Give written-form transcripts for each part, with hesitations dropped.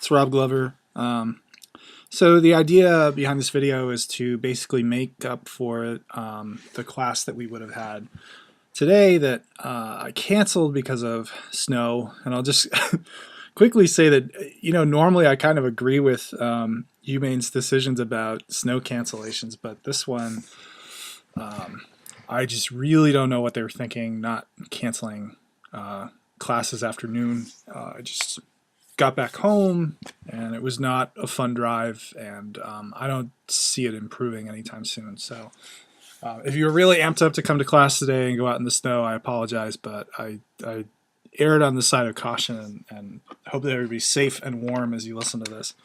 It's Rob Glover. So the idea behind this video is to basically make up for the class that we would have had today that I canceled because of snow. And I'll just quickly say that, normally I kind of agree with UMaine's decisions about snow cancellations, but this one, I just really don't know what they were thinking, not canceling classes after noon. I just got back home and it was not a fun drive, and I don't see it improving anytime soon. So if you were really amped up to come to class today and go out in the snow, I apologize, but I erred on the side of caution and hope that everybody's safe and warm as you listen to this.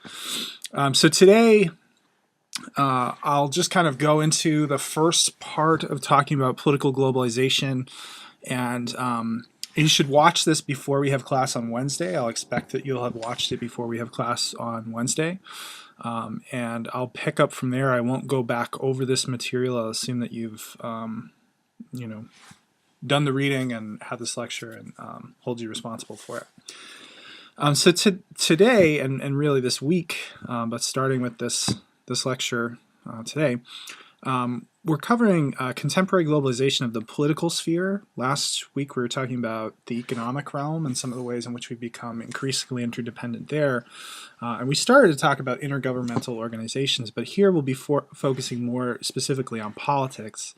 So today I'll just kind of go into the first part of talking about political globalization, and you should watch this before we have class on Wednesday. I'll expect that you'll have watched it before we have class on Wednesday. And I'll pick up from there. I won't go back over this material. I'll assume that you've, done the reading and had this lecture, and hold you responsible for it. So today, and really this week, but starting with this lecture today, we're covering contemporary globalization of the political sphere. Last week we were talking about the economic realm and some of the ways in which we become increasingly interdependent there. And we started to talk about intergovernmental organizations, but here we'll be focusing more specifically on politics.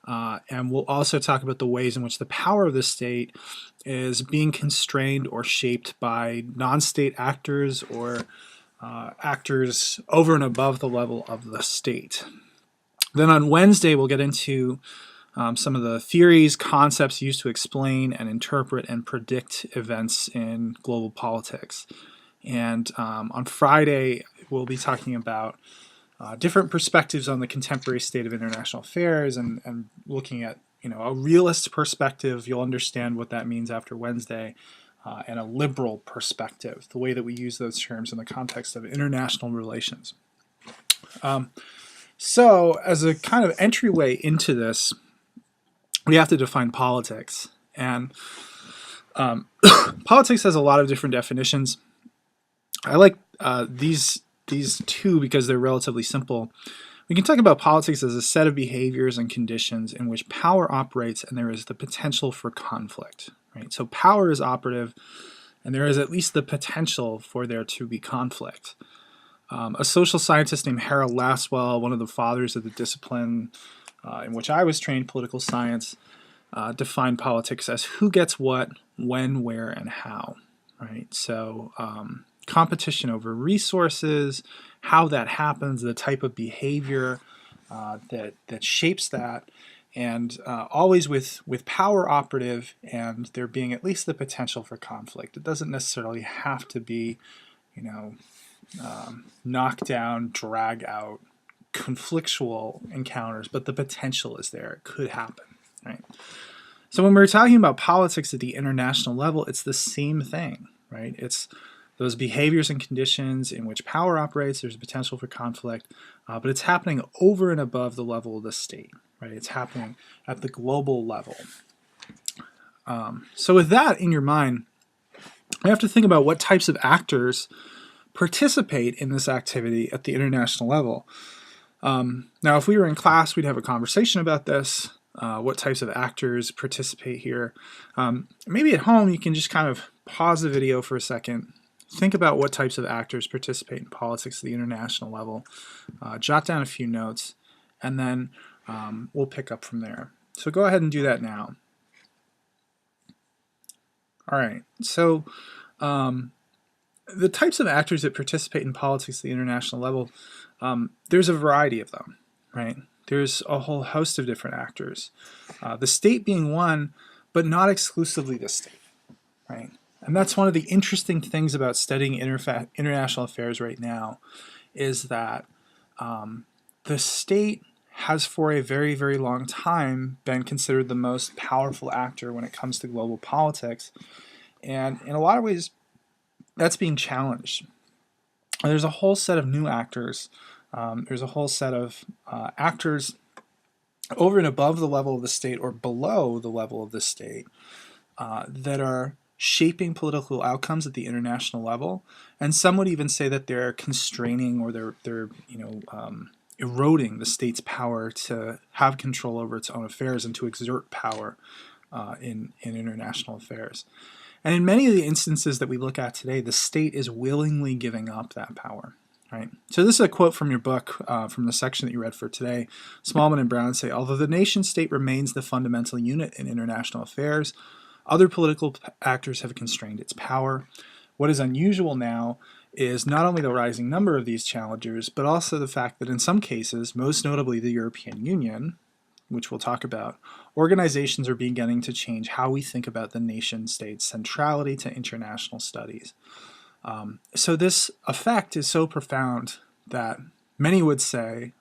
And we'll also talk about the ways in which the power of the state is being constrained or shaped by non-state actors or actors over and above the level of the state. Then on Wednesday, we'll get into some of the theories, concepts used to explain and interpret and predict events in global politics. And on Friday, we'll be talking about different perspectives on the contemporary state of international affairs and looking at a realist perspective. You'll understand what that means after Wednesday, and a liberal perspective, the way that we use those terms in the context of international relations. So as a kind of entryway into this, we have to define politics. And politics has a lot of different definitions. I like these two because they're relatively simple. We can talk about politics as a set of behaviors and conditions in which power operates and there is the potential for conflict. Right? So power is operative and there is at least the potential for there to be conflict. A social scientist named Harold Lasswell, one of the fathers of the discipline in which I was trained, political science, defined politics as who gets what, when, where, and how. Right? So competition over resources, how that happens, the type of behavior that shapes that, and always with power operative and there being at least the potential for conflict. It doesn't necessarily have to be, knock down, drag out, conflictual encounters, but the potential is there. It could happen, right? So when we're talking about politics at the international level, it's the same thing, right? It's those behaviors and conditions in which power operates, there's a potential for conflict, but it's happening over and above the level of the state, right? It's happening at the global level. So with that in your mind, we have to think about what types of actors participate in this activity at the international level. Now, if we were in class, we'd have a conversation about this, what types of actors participate here. Maybe at home, you can just kind of pause the video for a second, think about what types of actors participate in politics at the international level, jot down a few notes, and then we'll pick up from there. So go ahead and do that now. All right, so the types of actors that participate in politics at the international level, there's a variety of them, right? There's a whole host of different actors. The state being one, but not exclusively the state, right? And that's one of the interesting things about studying international affairs right now, is that the state has for a very, very long time been considered the most powerful actor when it comes to global politics. And in a lot of ways, that's being challenged. There's a whole set of new actors. There's a whole set of actors over and above the level of the state or below the level of the state that are shaping political outcomes at the international level, and some would even say that they're constraining or they're eroding the state's power to have control over its own affairs and to exert power in international affairs. And in many of the instances that we look at today, the state is willingly giving up that power. Right. So this is a quote from your book, from the section that you read for today. Smallman and Brown say, although the nation state remains the fundamental unit in international affairs, other political actors have constrained its power. What is unusual now is not only the rising number of these challengers, but also the fact that in some cases, most notably the European Union, which we'll talk about, organizations are beginning to change how we think about the nation state's centrality to international studies. So this effect is so profound that many would say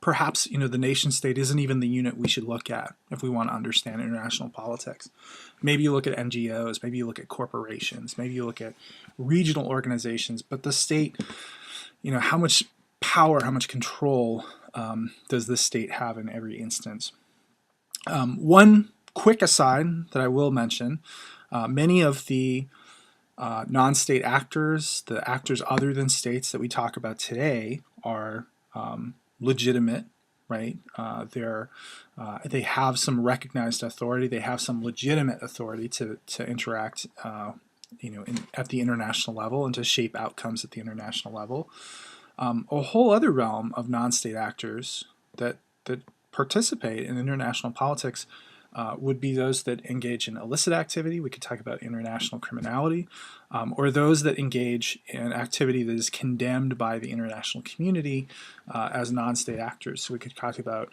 perhaps the nation state isn't even the unit we should look at if we want to understand international politics. Maybe you look at NGOs, maybe you look at corporations, maybe you look at regional organizations, but the state, how much power, how much control does the state have in every instance? One quick aside that I will mention, many of the non-state actors, the actors other than states that we talk about today, are legitimate, right? They have some recognized authority. They have some legitimate authority to interact, at the international level and to shape outcomes at the international level. A whole other realm of non-state actors that participate in international politics would be those that engage in illicit activity. We could talk about international criminality, or those that engage in activity that is condemned by the international community as non-state actors. So we could talk about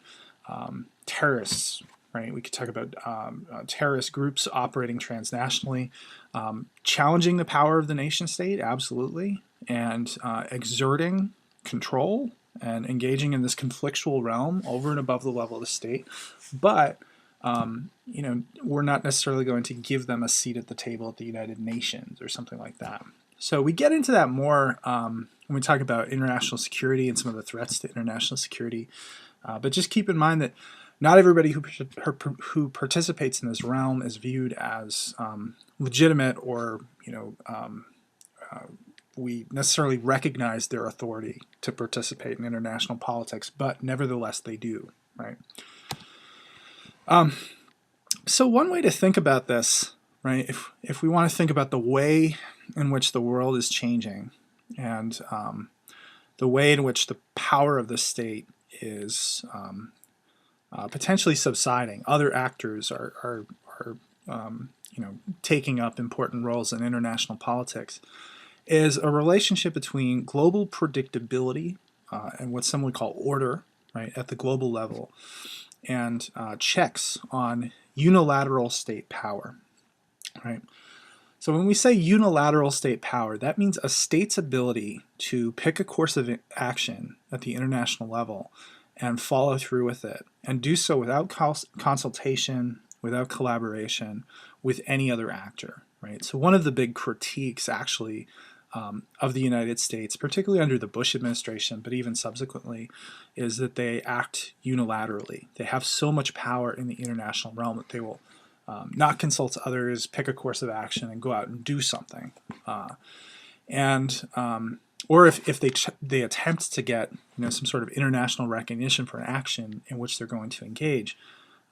terrorists, right? We could talk about terrorist groups operating transnationally, challenging the power of the nation state, absolutely, and exerting control and engaging in this conflictual realm over and above the level of the state. But we're not necessarily going to give them a seat at the table at the United Nations or something like that. So we get into that more when we talk about international security and some of the threats to international security. But just keep in mind that not everybody who participates in this realm is viewed as legitimate or, we necessarily recognize their authority to participate in international politics, but nevertheless they do, right? So one way to think about this, right, if we want to think about the way in which the world is changing and the way in which the power of the state is potentially subsiding, other actors are taking up important roles in international politics, is a relationship between global predictability and what some would call order, right, at the global level, and checks on unilateral state power, right? So when we say unilateral state power, that means a state's ability to pick a course of action at the international level and follow through with it, and do so without consultation, without collaboration with any other actor, right? So one of the big critiques, actually, of the United States, particularly under the Bush administration, but even subsequently, is that they act unilaterally. They have so much power in the international realm that they will not consult others, pick a course of action, and go out and do something. Or if they attempt to get some sort of international recognition for an action in which they're going to engage,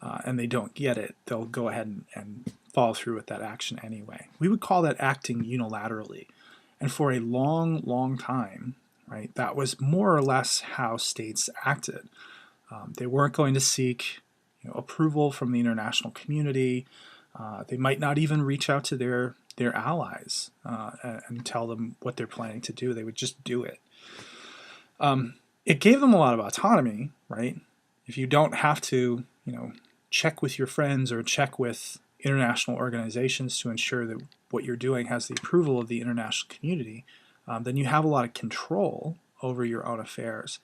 and they don't get it, they'll go ahead and follow through with that action anyway. We would call that acting unilaterally. And for a long, long time, right, that was more or less how states acted. They weren't going to seek approval from the international community. They might not even reach out to their allies and tell them what they're planning to do. They would just do it. It gave them a lot of autonomy, right? If you don't have to, check with your friends or check with international organizations to ensure that what you're doing has the approval of the international community, then you have a lot of control over your own affairs.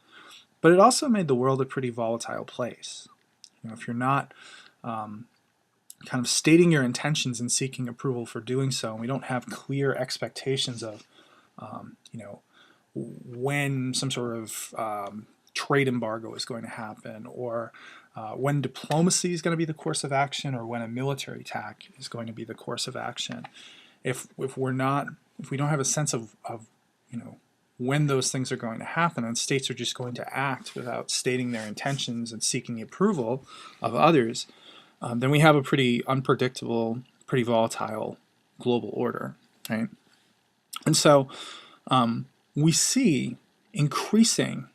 But it also made the world a pretty volatile place. If you're not kind of stating your intentions and seeking approval for doing so, and we don't have clear expectations of, when some sort of trade embargo is going to happen, or when diplomacy is going to be the course of action, or when a military attack is going to be the course of action. If we don't have a sense of when those things are going to happen, and states are just going to act without stating their intentions and seeking the approval of others, then we have a pretty unpredictable, pretty volatile global order, right? And so we see increasing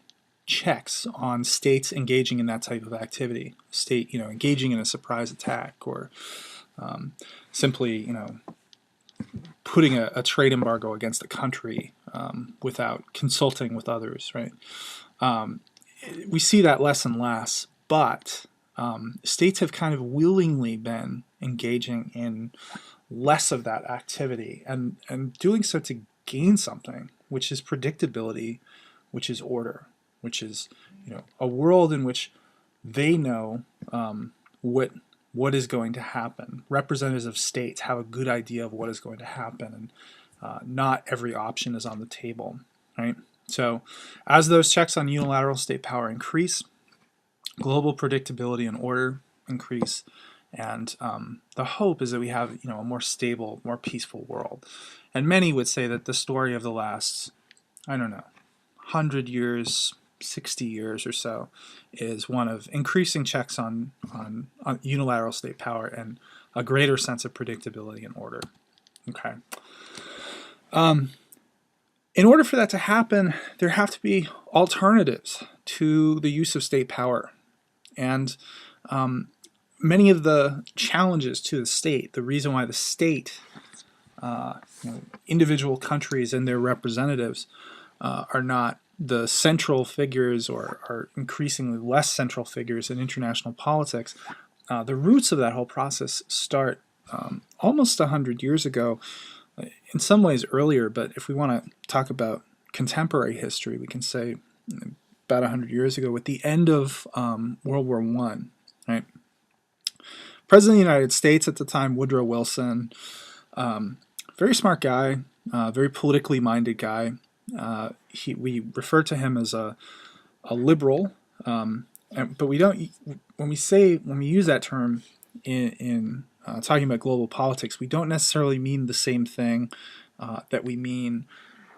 checks on states engaging in that type of activity, state engaging in a surprise attack, or simply putting a trade embargo against a country without consulting with others, right? We see that less and less, but states have kind of willingly been engaging in less of that activity, and doing so to gain something, which is predictability, which is order, which is a world in which they know what is going to happen. Representatives of states have a good idea of what is going to happen, and not every option is on the table, right? So as those checks on unilateral state power increase, global predictability and order increase, and the hope is that we have a more stable, more peaceful world. And many would say that the story of the last, 100 years, 60 years or so, is one of increasing checks on unilateral state power and a greater sense of predictability and order. Okay. In order for that to happen, there have to be alternatives to the use of state power. And many of the challenges to the state, the reason why the state, individual countries and their representatives are not the central figures, or are increasingly less central figures in international politics, the roots of that whole process start almost 100 years ago, in some ways earlier, but if we want to talk about contemporary history, we can say about 100 years ago, with the end of World War I, right? President of the United States at the time, Woodrow Wilson, very smart guy, very politically minded guy. We refer to him as a liberal, but we don't. When we use that term in talking about global politics, we don't necessarily mean the same thing that we mean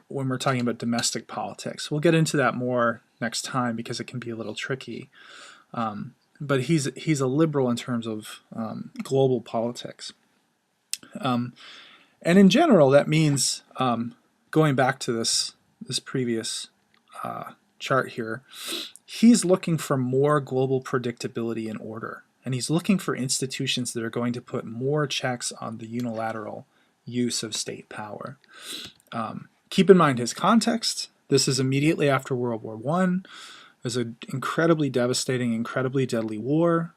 when we're talking about domestic politics. We'll get into that more next time because it can be a little tricky. But he's a liberal in terms of global politics, and in general, that means going back to this previous chart here, he's looking for more global predictability and order, and he's looking for institutions that are going to put more checks on the unilateral use of state power. Keep in mind his context. This is immediately after World War I. It was an incredibly devastating, incredibly deadly war,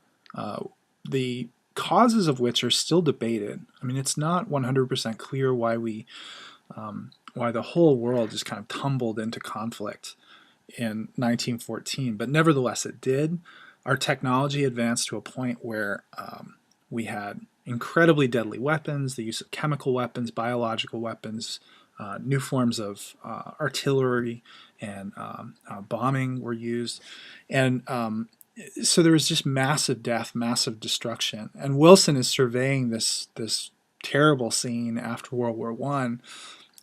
the causes of which are still debated. I mean, it's not 100% clear why the whole world just kind of tumbled into conflict in 1914, but nevertheless it did. Our technology advanced to a point where we had incredibly deadly weapons, the use of chemical weapons, biological weapons, new forms of artillery and bombing were used. And so there was just massive death, massive destruction. And Wilson is surveying this terrible scene after World War I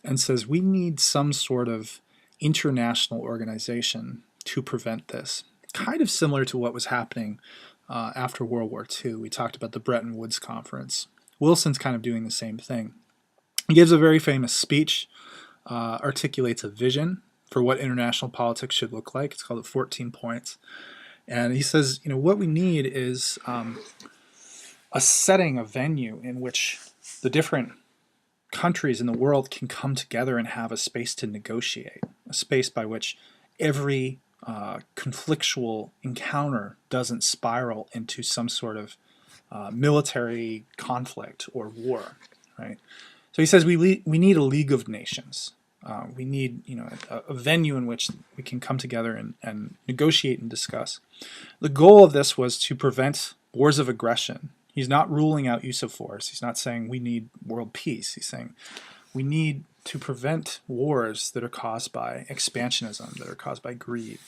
and says, we need some sort of international organization to prevent this. Kind of similar to what was happening after World War II. We talked about the Bretton Woods Conference. Wilson's kind of doing the same thing. He gives a very famous speech, articulates a vision for what international politics should look like. It's called the 14 Points. And he says, what we need is a setting, a venue in which the different countries in the world can come together and have a space to negotiate, a space by which every conflictual encounter doesn't spiral into some sort of military conflict or war, right? So he says we need a League of Nations. We need a venue in which we can come together and negotiate and discuss. The goal of this was to prevent wars of aggression. He's not ruling out use of force. He's not saying we need world peace. He's saying we need to prevent wars that are caused by expansionism, that are caused by greed,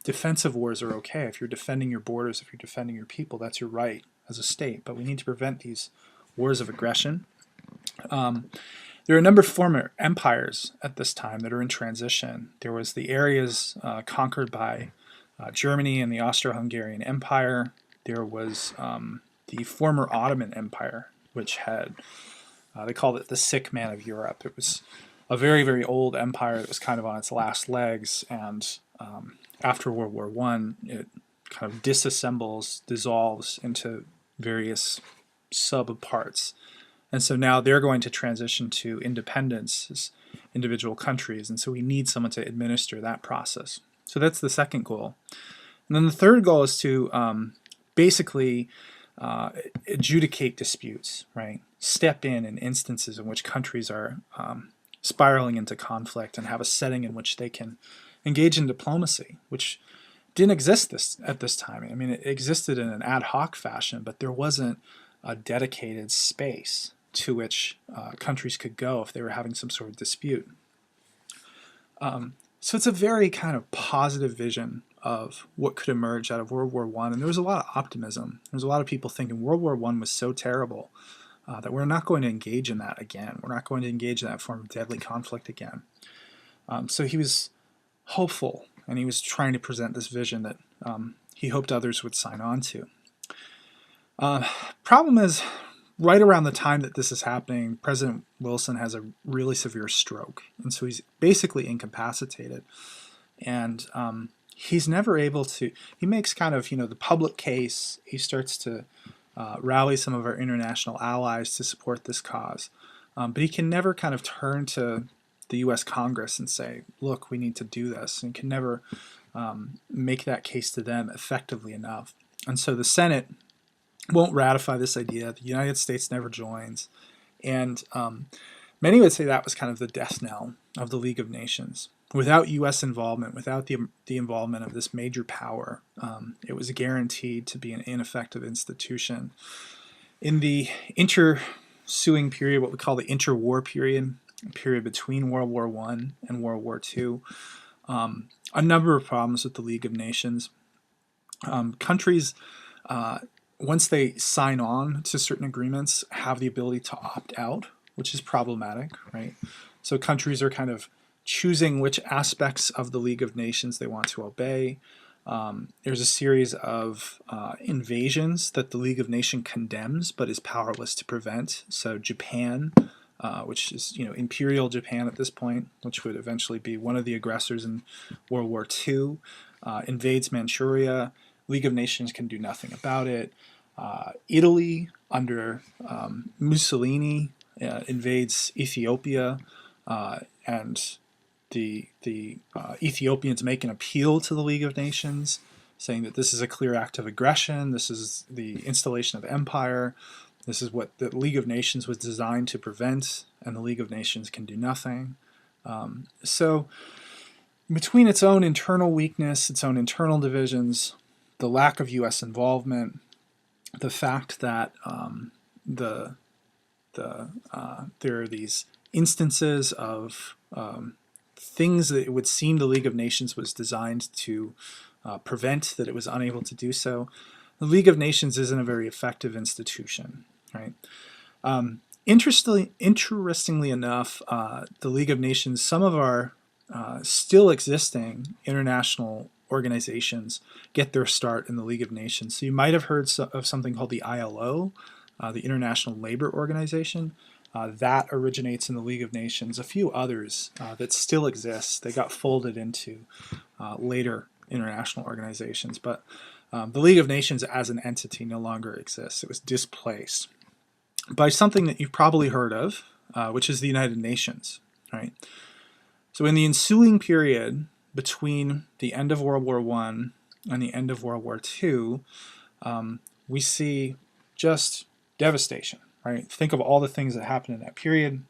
defensive wars are okay. If you're defending your borders, if you're defending your people, that's your right as a state. But we need to prevent these wars of aggression. There are a number of former empires at this time that are in transition. There was the areas conquered by Germany and the Austro-Hungarian Empire. There was the former Ottoman Empire, which had, they called it the sick man of Europe. It was a very, very old empire that was kind of on its last legs, and after World War I, it kind of disassembles, dissolves into various sub-parts. And so now they're going to transition to independence as individual countries, and so we need someone to administer that process. So that's the second goal. And then the third goal is to basically adjudicate disputes, right? Step in instances in which countries are spiraling into conflict and have a setting in which they can engage in diplomacy, which didn't exist at this time. I mean, it existed in an ad hoc fashion, but there wasn't a dedicated space to which countries could go if they were having some sort of dispute. So it's a very kind of positive vision of what could emerge out of World War I, and there was a lot of optimism. There was a lot of people thinking World War I was so terrible that we're not going to engage in that again. We're not going to engage in that form of deadly conflict again. So he was hopeful, and he was trying to present this vision that he hoped others would sign on to. Problem is, right around the time that this is happening, President Wilson has a really severe stroke, and so he's basically incapacitated. And he's never able to, he makes kind of, the public case. He starts to rally some of our international allies to support this cause. But he can never kind of turn to the U.S. Congress and say, look, we need to do this, and can never make that case to them effectively enough. And so the Senate won't ratify this idea. The United States never joins. And many would say that was kind of the death knell of the League of Nations. Without U.S. involvement, without the involvement of this major power, it was guaranteed to be an ineffective institution. In the intersuing period, what we call the interwar period, a period between World War I and World War II, a number of problems with the League of Nations. Countries, once they sign on to certain agreements, have the ability to opt out, which is problematic, right? So countries are kind of choosing which aspects of the League of Nations they want to obey. There's a series of invasions that the League of Nations condemns but is powerless to prevent. So Japan, which is Imperial Japan at this point, which would eventually be one of the aggressors in World War II, invades Manchuria. League of Nations can do nothing about it. Italy, under Mussolini, invades Ethiopia, and the Ethiopians make an appeal to the League of Nations, saying that this is a clear act of aggression, this is the installation of empire, this is what the League of Nations was designed to prevent, and the League of Nations can do nothing. So between its own internal weakness, its own internal divisions, the lack of U.S. involvement, the fact that there are these instances of things that it would seem the League of Nations was designed to prevent, that it was unable to do so. The League of Nations isn't a very effective institution, right? Interestingly enough, the League of Nations, some of our still existing international organizations get their start in the League of Nations. So you might have heard of something called the ILO, the International Labor Organization. That originates in the League of Nations. A few others that still exist. They got folded into later international organizations. But the League of Nations as an entity no longer exists. It was displaced by something that you've probably heard of, which is the United Nations. Right? So in the ensuing period between the end of World War I and the end of World War II, we see just devastation. Right? Think of all the things that happened in that period.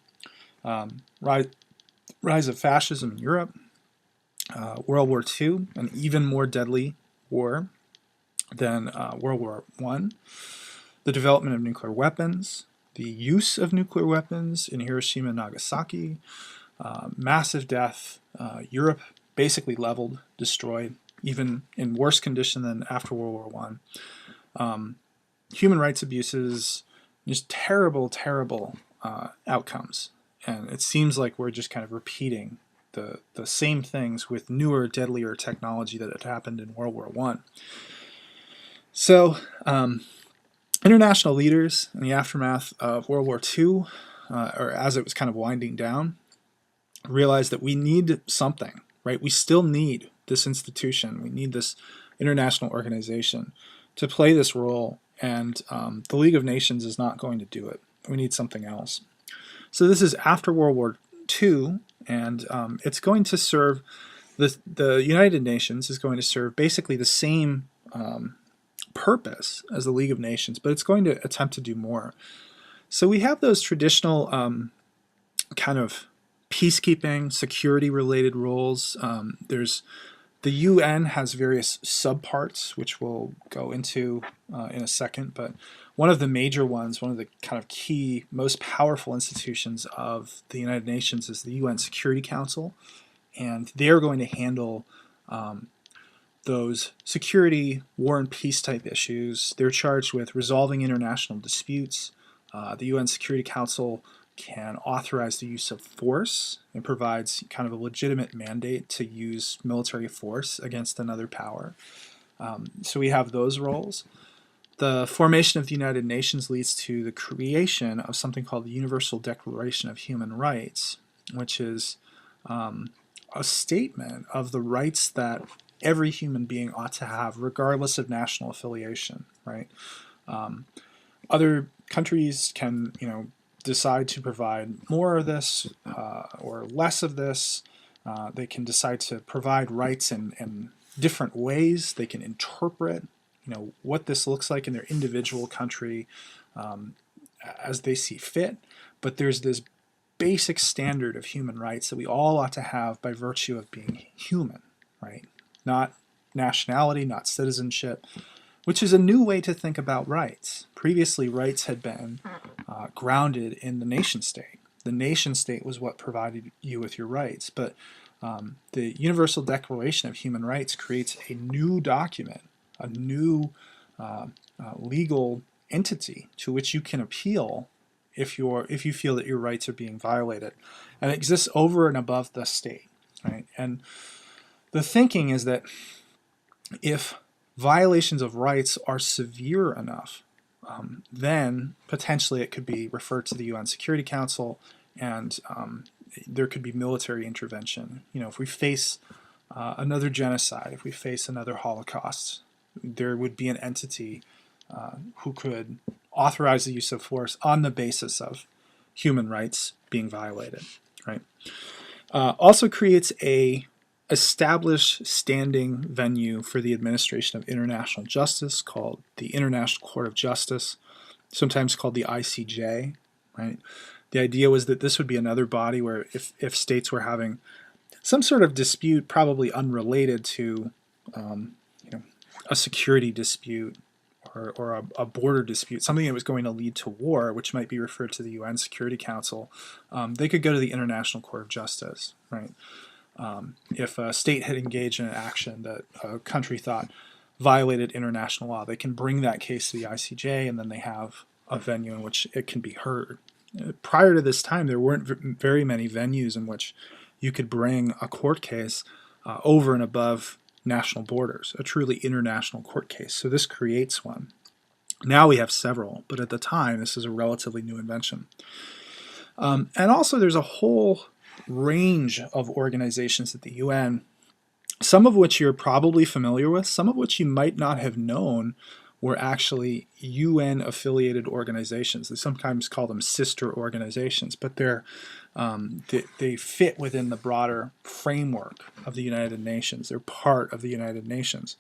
Rise of fascism in Europe, World War II, an even more deadly war than World War I, the development of nuclear weapons, the use of nuclear weapons in Hiroshima and Nagasaki, massive death, Europe basically leveled, destroyed, even in worse condition than after World War One. Human rights abuses, just terrible, terrible outcomes. And it seems like we're just kind of repeating the same things with newer, deadlier technology that had happened in World War One. So international leaders in the aftermath of World War II, or as it was kind of winding down, realized that we need something, right? We still need this institution. We need this international organization to play this role, and the League of Nations is not going to do it. We need something else. So this is after World War II, and it's going to serve, the United Nations is going to serve basically the same purpose as the League of Nations, but it's going to attempt to do more. So we have those traditional kind of peacekeeping, security-related roles. There's the UN has various subparts, which we'll go into in a second, but one of the major ones, one of the kind of key, most powerful institutions of the United Nations is the UN Security Council, and they're going to handle those security, war and peace type issues. They're charged with resolving international disputes. The UN Security Council can authorize the use of force and provides kind of a legitimate mandate to use military force against another power. So we have those roles. The formation of the United Nations leads to the creation of something called the Universal Declaration of Human Rights, which is a statement of the rights that every human being ought to have, regardless of national affiliation, right? Other countries can, decide to provide more of this or less of this. They can decide to provide rights in different ways. They can interpret, what this looks like in their individual country as they see fit. But there's this basic standard of human rights that we all ought to have by virtue of being human, right? Not nationality, not citizenship, which is a new way to think about rights. Previously, rights had been grounded in the nation state. The nation state was what provided you with your rights, but the Universal Declaration of Human Rights creates a new document, a new legal entity to which you can appeal if you feel that your rights are being violated, and it exists over and above the state, right? And the thinking is that if violations of rights are severe enough, then potentially it could be referred to the UN Security Council, and there could be military intervention. If we face another genocide, if we face another Holocaust, there would be an entity who could authorize the use of force on the basis of human rights being violated, right? Also creates a established standing venue for the administration of international justice called the International Court of Justice, sometimes called the ICJ, right? The idea was that this would be another body where if states were having some sort of dispute, probably unrelated to a security dispute or a border dispute, something that was going to lead to war, which might be referred to the UN Security Council, they could go to the International Court of Justice, right? If a state had engaged in an action that a country thought violated international law, they can bring that case to the ICJ, and then they have a venue in which it can be heard. Prior to this time, there weren't very many venues in which you could bring a court case over and above national borders, a truly international court case. So this creates one. Now we have several, but at the time, this is a relatively new invention. And also there's a whole range of organizations at the UN, some of which you're probably familiar with, some of which you might not have known were actually UN-affiliated organizations. They sometimes call them sister organizations, but they fit within the broader framework of the United Nations. They're part of the United Nations.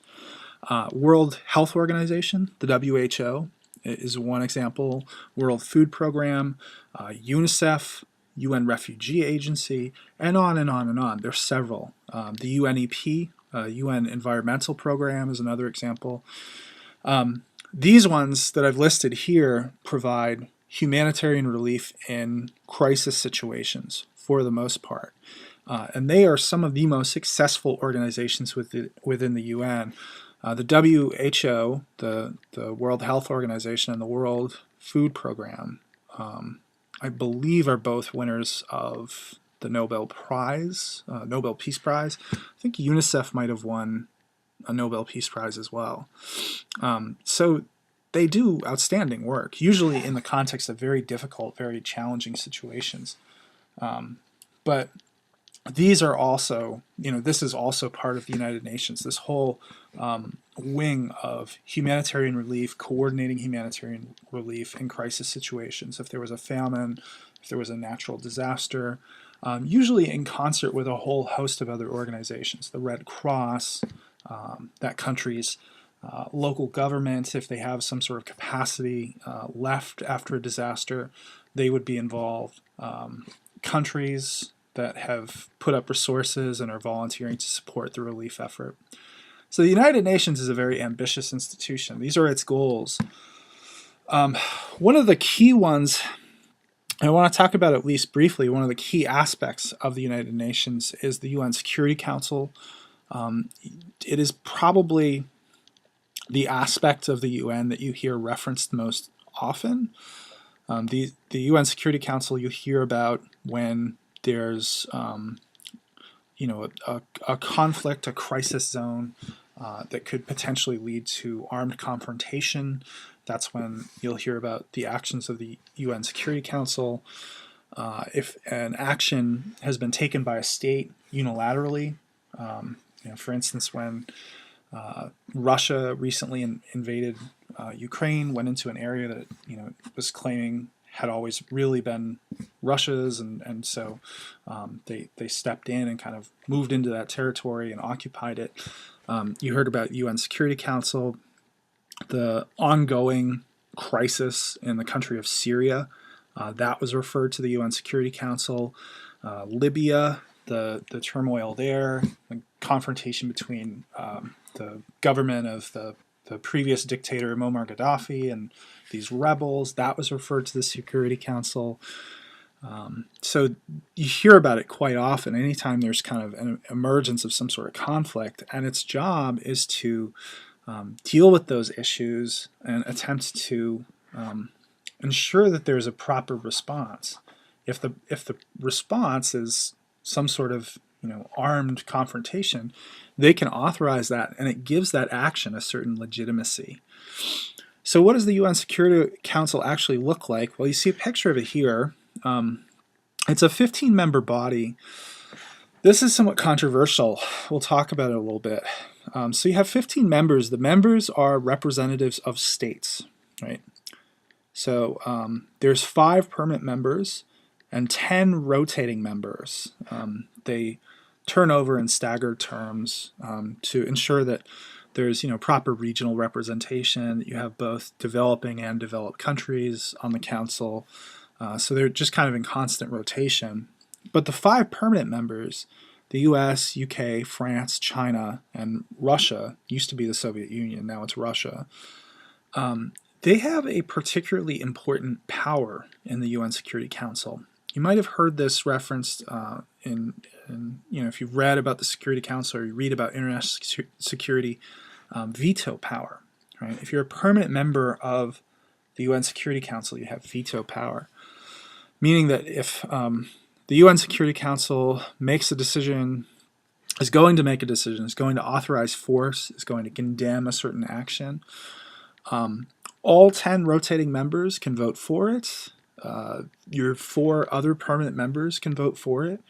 World Health Organization, the WHO, is one example. World Food Program, UNICEF, UN Refugee Agency, and on and on and on. There's several. The UNEP, UN Environmental Program, is another example. These ones that I've listed here provide humanitarian relief in crisis situations for the most part. and they are some of the most successful organizations within the UN. The WHO, the World Health Organization, and the World Food Program, I believe, are both winners of the Nobel Prize, Nobel Peace Prize. I think UNICEF might have won a Nobel Peace Prize as well. So they do outstanding work, usually in the context of very difficult, very challenging situations. But these are also, this is also part of the United Nations, this whole wing of humanitarian relief, coordinating humanitarian relief in crisis situations. If there was a famine, if there was a natural disaster, usually in concert with a whole host of other organizations, the Red Cross, that country's local government, if they have some sort of capacity left after a disaster, they would be involved. Countries that have put up resources and are volunteering to support the relief effort. So the United Nations is a very ambitious institution. These are its goals. One of the key ones, I want to talk about at least briefly, one of the key aspects of the United Nations is the UN Security Council. It is probably the aspect of the UN that you hear referenced most often. The UN Security Council you hear about when there's a conflict, a crisis zone that could potentially lead to armed confrontation. That's when you'll hear about the actions of the UN Security Council. If an action has been taken by a state unilaterally, for instance, when Russia recently invaded Ukraine, went into an area that was claiming had always really been Russia's, and so they stepped in and kind of moved into that territory and occupied it. You heard about UN Security Council, the ongoing crisis in the country of Syria, that was referred to the UN Security Council. Libya, the turmoil there, the confrontation between the government of the previous dictator Muammar Gaddafi and these rebels, that was referred to the Security Council. So you hear about it quite often anytime there's kind of an emergence of some sort of conflict, and its job is to deal with those issues and attempt to ensure that there's a proper response. If the response is some sort of armed confrontation, they can authorize that, and it gives that action a certain legitimacy. So what does the UN Security Council actually look like? Well, you see a picture of it here. It's a 15-member body. This is somewhat controversial. We'll talk about it a little bit. So you have 15 members. The members are representatives of states, right? So there's 5 permanent members and 10 rotating members. They turn over in staggered terms to ensure that there's proper regional representation. You have both developing and developed countries on the council, so they're just kind of in constant rotation. But the 5 permanent members, the US, UK, France, China, and Russia, used to be the Soviet Union, now it's Russia, they have a particularly important power in the UN Security Council. You might have heard this referenced in if you've read about the Security Council or you read about international security, veto power. Right? If you're a permanent member of the UN Security Council, you have veto power, meaning that if the UN Security Council makes a decision, is going to make a decision, is going to authorize force, is going to condemn a certain action, all 10 rotating members can vote for it. Your 4 other permanent members can vote for it.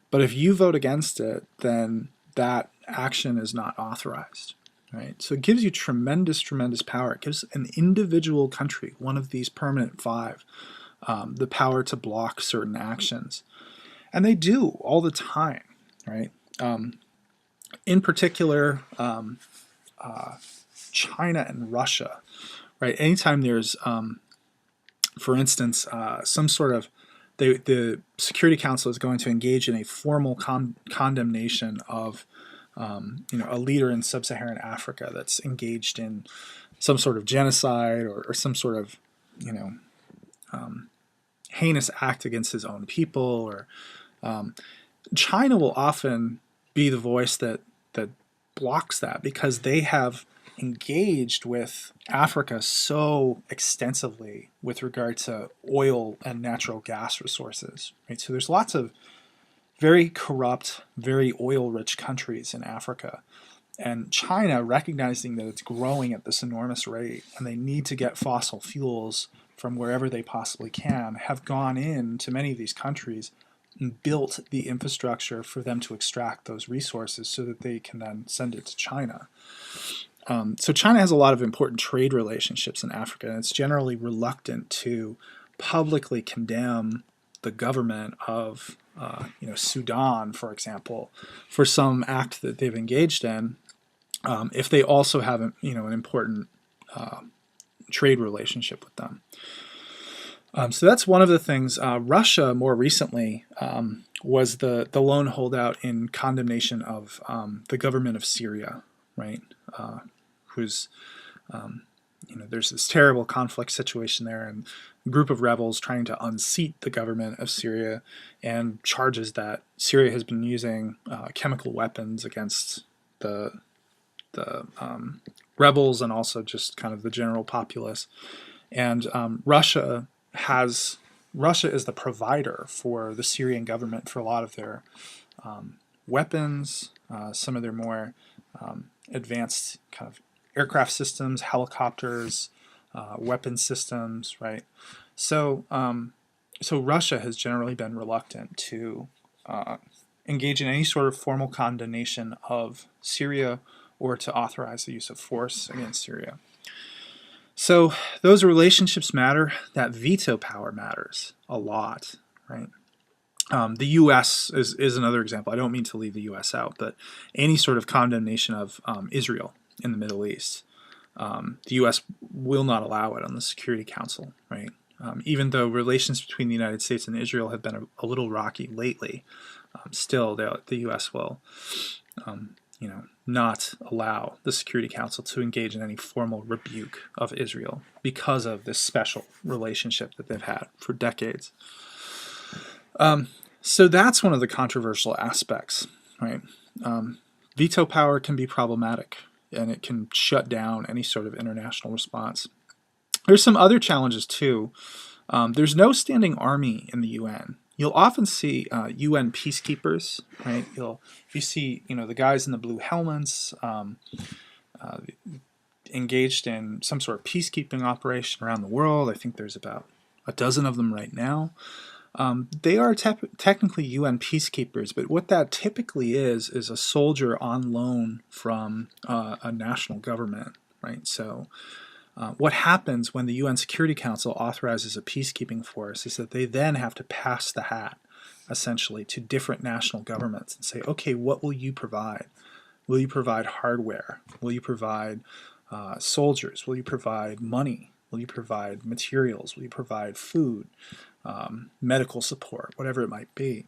But if you vote against it, then that action is not authorized. Right? So it gives you tremendous, tremendous power. It gives an individual country, one of these permanent 5, the power to block certain actions. And they do all the time. Right? In particular, China and Russia. Right? Anytime there's for instance, some sort of the Security Council is going to engage in a formal condemnation of a leader in sub-Saharan Africa that's engaged in some sort of genocide or some sort of heinous act against his own people, or China will often be the voice that blocks that, because they have engaged with Africa so extensively with regard to oil and natural gas resources. Right? So there's lots of very corrupt, very oil-rich countries in Africa. And China, recognizing that it's growing at this enormous rate and they need to get fossil fuels from wherever they possibly can, have gone into many of these countries and built the infrastructure for them to extract those resources so that they can then send it to China. So China has a lot of important trade relationships in Africa, and it's generally reluctant to publicly condemn the government of Sudan, for example, for some act that they've engaged in, if they also have an important trade relationship with them. So that's one of the things. Russia, more recently, was the lone holdout in condemnation of the government of Syria, right? Who's there's this terrible conflict situation there, and a group of rebels trying to unseat the government of Syria, and charges that Syria has been using chemical weapons against the rebels and also just kind of the general populace. And Russia is the provider for the Syrian government for a lot of their weapons, some of their more advanced kind of aircraft systems, helicopters, weapon systems, right? So Russia has generally been reluctant to engage in any sort of formal condemnation of Syria or to authorize the use of force against Syria. So those relationships matter. That veto power matters a lot, right? The U.S. is another example. I don't mean to leave the U.S. out, but any sort of condemnation of Israel in the Middle East, the U.S. will not allow it on the Security Council, right? Even though relations between the United States and Israel have been a little rocky lately, still the U.S. will, not allow the Security Council to engage in any formal rebuke of Israel because of this special relationship that they've had for decades. So that's one of the controversial aspects, right? Veto power can be problematic, and it can shut down any sort of international response. There's some other challenges too. There's no standing army in the UN. You'll often see UN peacekeepers, right? If you see, the guys in the blue helmets engaged in some sort of peacekeeping operation around the world. I think there's about a dozen of them right now. They are technically UN peacekeepers, but what that typically is a soldier on loan from a national government, right? So what happens when the UN Security Council authorizes a peacekeeping force is that they then have to pass the hat, essentially, to different national governments and say, okay, what will you provide? Will you provide hardware? Will you provide soldiers? Will you provide money? Will you provide materials? Will you provide food? Medical support, whatever it might be.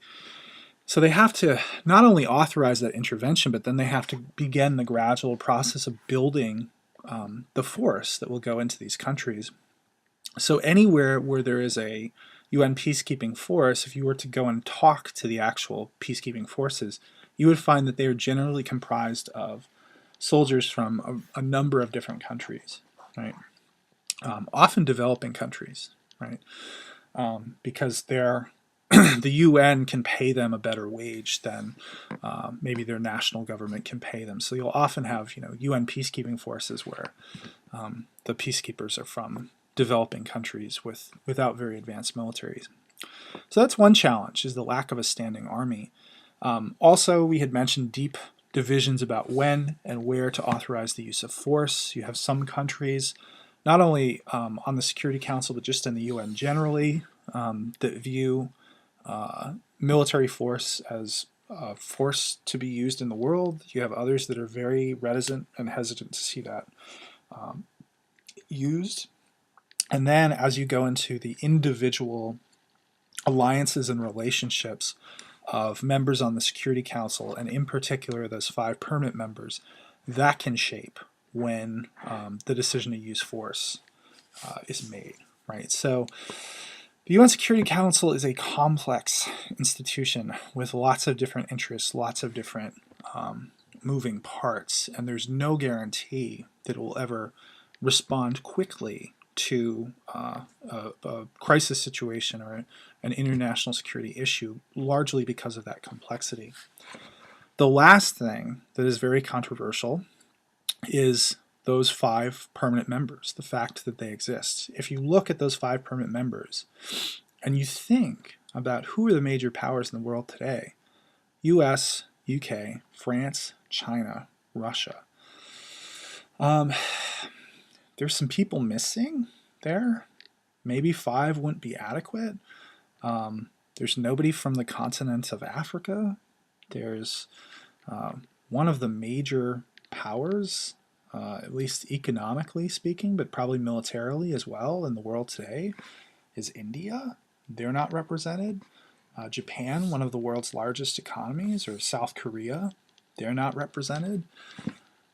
So they have to not only authorize that intervention, but then they have to begin the gradual process of building the force that will go into these countries. So anywhere where there is a UN peacekeeping force, if you were to go and talk to the actual peacekeeping forces, you would find that they are generally comprised of soldiers from a number of different countries, right? Often developing countries, right? Because they're the UN can pay them a better wage than maybe their national government can pay them. So you'll often have UN peacekeeping forces where the peacekeepers are from developing countries without very advanced militaries. So that's one challenge, is the lack of a standing army. Also, we had mentioned deep divisions about when and where to authorize the use of force. You have some countries, not only on the Security Council, but just in the UN generally, that view military force as a force to be used in the world. You have others that are very reticent and hesitant to see that used. And then as you go into the individual alliances and relationships of members on the Security Council, and in particular those 5 permanent members, that can shape when the decision to use force is made, right? So The UN Security Council is a complex institution with lots of different interests, lots of different moving parts, and there's no guarantee that it will ever respond quickly to a crisis situation or an international security issue, largely because of that complexity. The last thing that is very controversial is those 5 permanent members, the fact that they exist. If you look at those 5 permanent members and you think about who are the major powers in the world today, US, UK, France, China, Russia. There's some people missing there. Maybe 5 wouldn't be adequate. There's nobody from the continent of Africa. There's one of the major powers, at least economically speaking, but probably militarily as well in the world today, is India. They're not represented. Japan, one of the world's largest economies, or South Korea, they're not represented.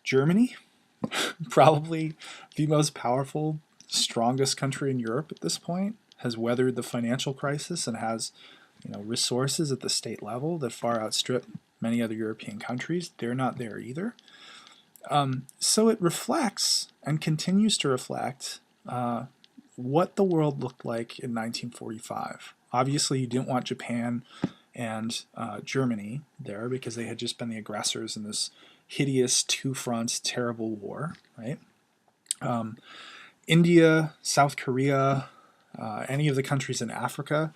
Germany, probably the most powerful, strongest country in Europe at this point, has weathered the financial crisis and has, resources at the state level that far outstrip many other European countries. They're not there either. So it reflects and continues to reflect what the world looked like in 1945. Obviously, you didn't want Japan and Germany there because they had just been the aggressors in this hideous two-front terrible war, right? India, South Korea, any of the countries in Africa,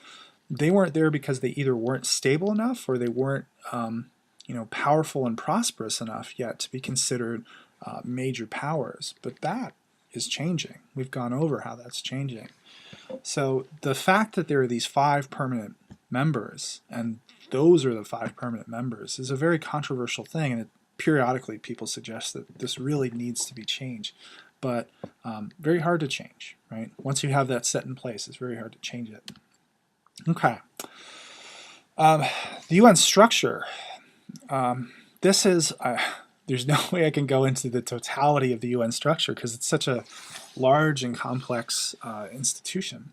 they weren't there because they either weren't stable enough or they weren't powerful and prosperous enough yet to be considered major powers. But that is changing. We've gone over how that's changing. So the fact that there are these 5 permanent members, and those are the 5 permanent members, is a very controversial thing, and periodically people suggest that this really needs to be changed. But very hard to change, right? Once you have that set in place, it's very hard to change it. Okay. The UN structure. This is, there's no way I can go into the totality of the UN structure because it's such a large and complex institution.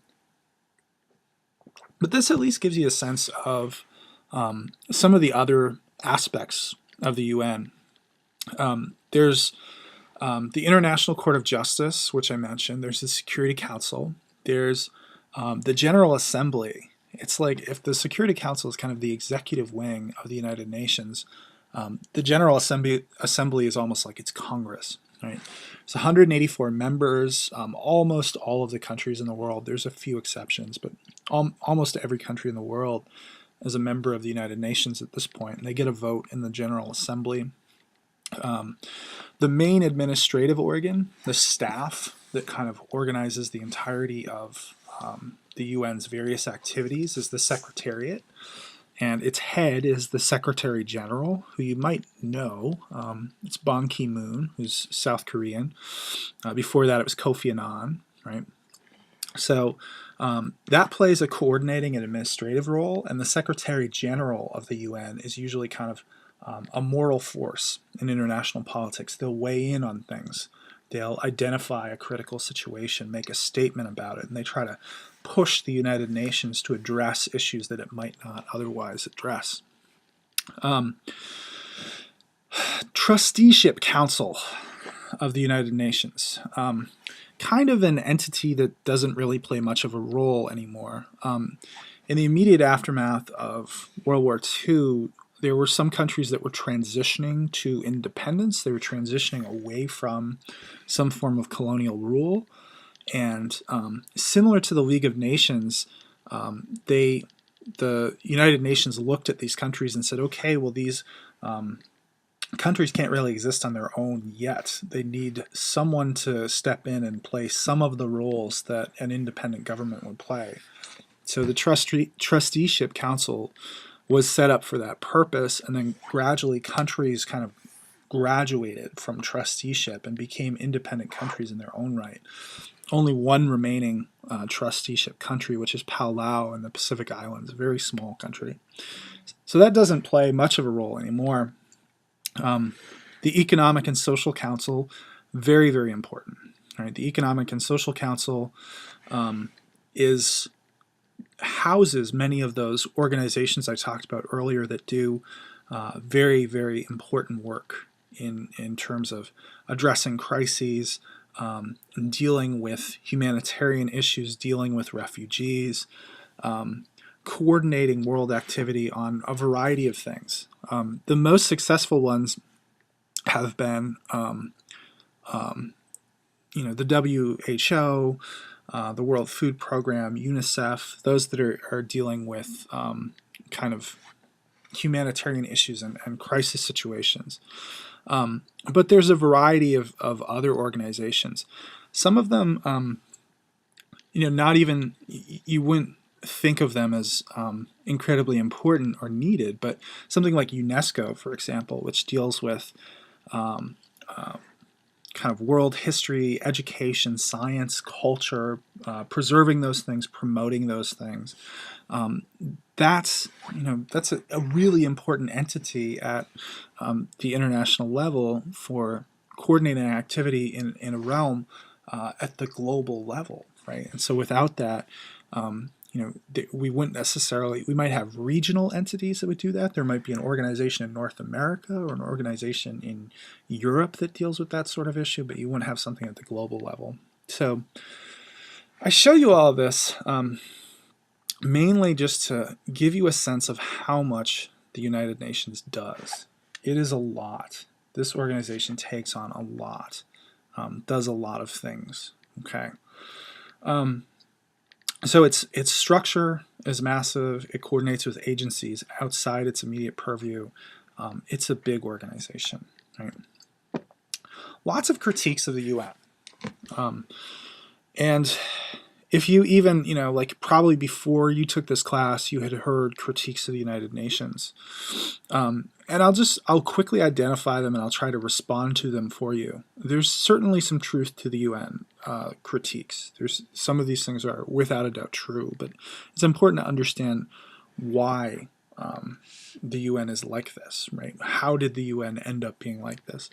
But this at least gives you a sense of some of the other aspects of the UN. There's the International Court of Justice, which I mentioned. There's the Security Council. There's the General Assembly. It's like if the Security Council is kind of the executive wing of the United Nations, the General Assembly is almost like it's Congress, right? It's 184 members, almost all of the countries in the world. There's a few exceptions, but almost every country in the world is a member of the United Nations at this point, and they get a vote in the General Assembly. The main administrative organ, the staff that kind of organizes the entirety of the UN's various activities, is the Secretariat, and its head is the Secretary General, who you might know. It's Ban Ki-moon, who's South Korean. Before that, it was Kofi Annan, right? So that plays a coordinating and administrative role, and the Secretary General of the UN is usually kind of a moral force in international politics. They'll weigh in on things. They'll identify a critical situation, make a statement about it, and they try to push the United Nations to address issues that it might not otherwise address. Trusteeship Council of the United Nations. Kind of an entity that doesn't really play much of a role anymore. In the immediate aftermath of World War II, there were some countries that were transitioning to independence. They were transitioning away from some form of colonial rule. And similar to the League of Nations, the United Nations looked at these countries and said, okay, well, these countries can't really exist on their own yet. They need someone to step in and play some of the roles that an independent government would play. So the Trusteeship Council was set up for that purpose, and then gradually countries kind of graduated from trusteeship and became independent countries in their own right. Only one remaining trusteeship country, which is Palau in the Pacific Islands, a very small country. So that doesn't play much of a role anymore. The Economic and Social Council, very, very important. Right? The Economic and Social Council is houses many of those organizations I talked about earlier that do very, very important work in terms of addressing crises, dealing with humanitarian issues, dealing with refugees, coordinating world activity on a variety of things. The most successful ones have been, the WHO, the World Food Program, UNICEF, those that are dealing with kind of humanitarian issues and crisis situations. But there's a variety of other organizations. Some of them, not even, you wouldn't think of them as incredibly important or needed, but something like UNESCO, for example, which deals with kind of world history, education, science, culture, preserving those things, promoting those things. That's a really important entity at the international level for coordinating activity in a realm at the global level, right? And so without that, we wouldn't necessarily, we might have regional entities that would do that. There might be an organization in North America or an organization in Europe that deals with that sort of issue, but you wouldn't have something at the global level. So I show you all of this mainly just to give you a sense of how much the United Nations does. It is a lot. This organization takes on a lot, does a lot of things, okay? So its structure is massive. It coordinates with agencies outside its immediate purview. It's a big organization, right? Lots of critiques of the UN. And if you even, like probably before you took this class, you had heard critiques of the United Nations. And I'll quickly identify them and I'll try to respond to them for you. There's certainly some truth to the UN critiques. There's some of these things are without a doubt true, but it's important to understand why the UN is like this, right? How did the UN end up being like this?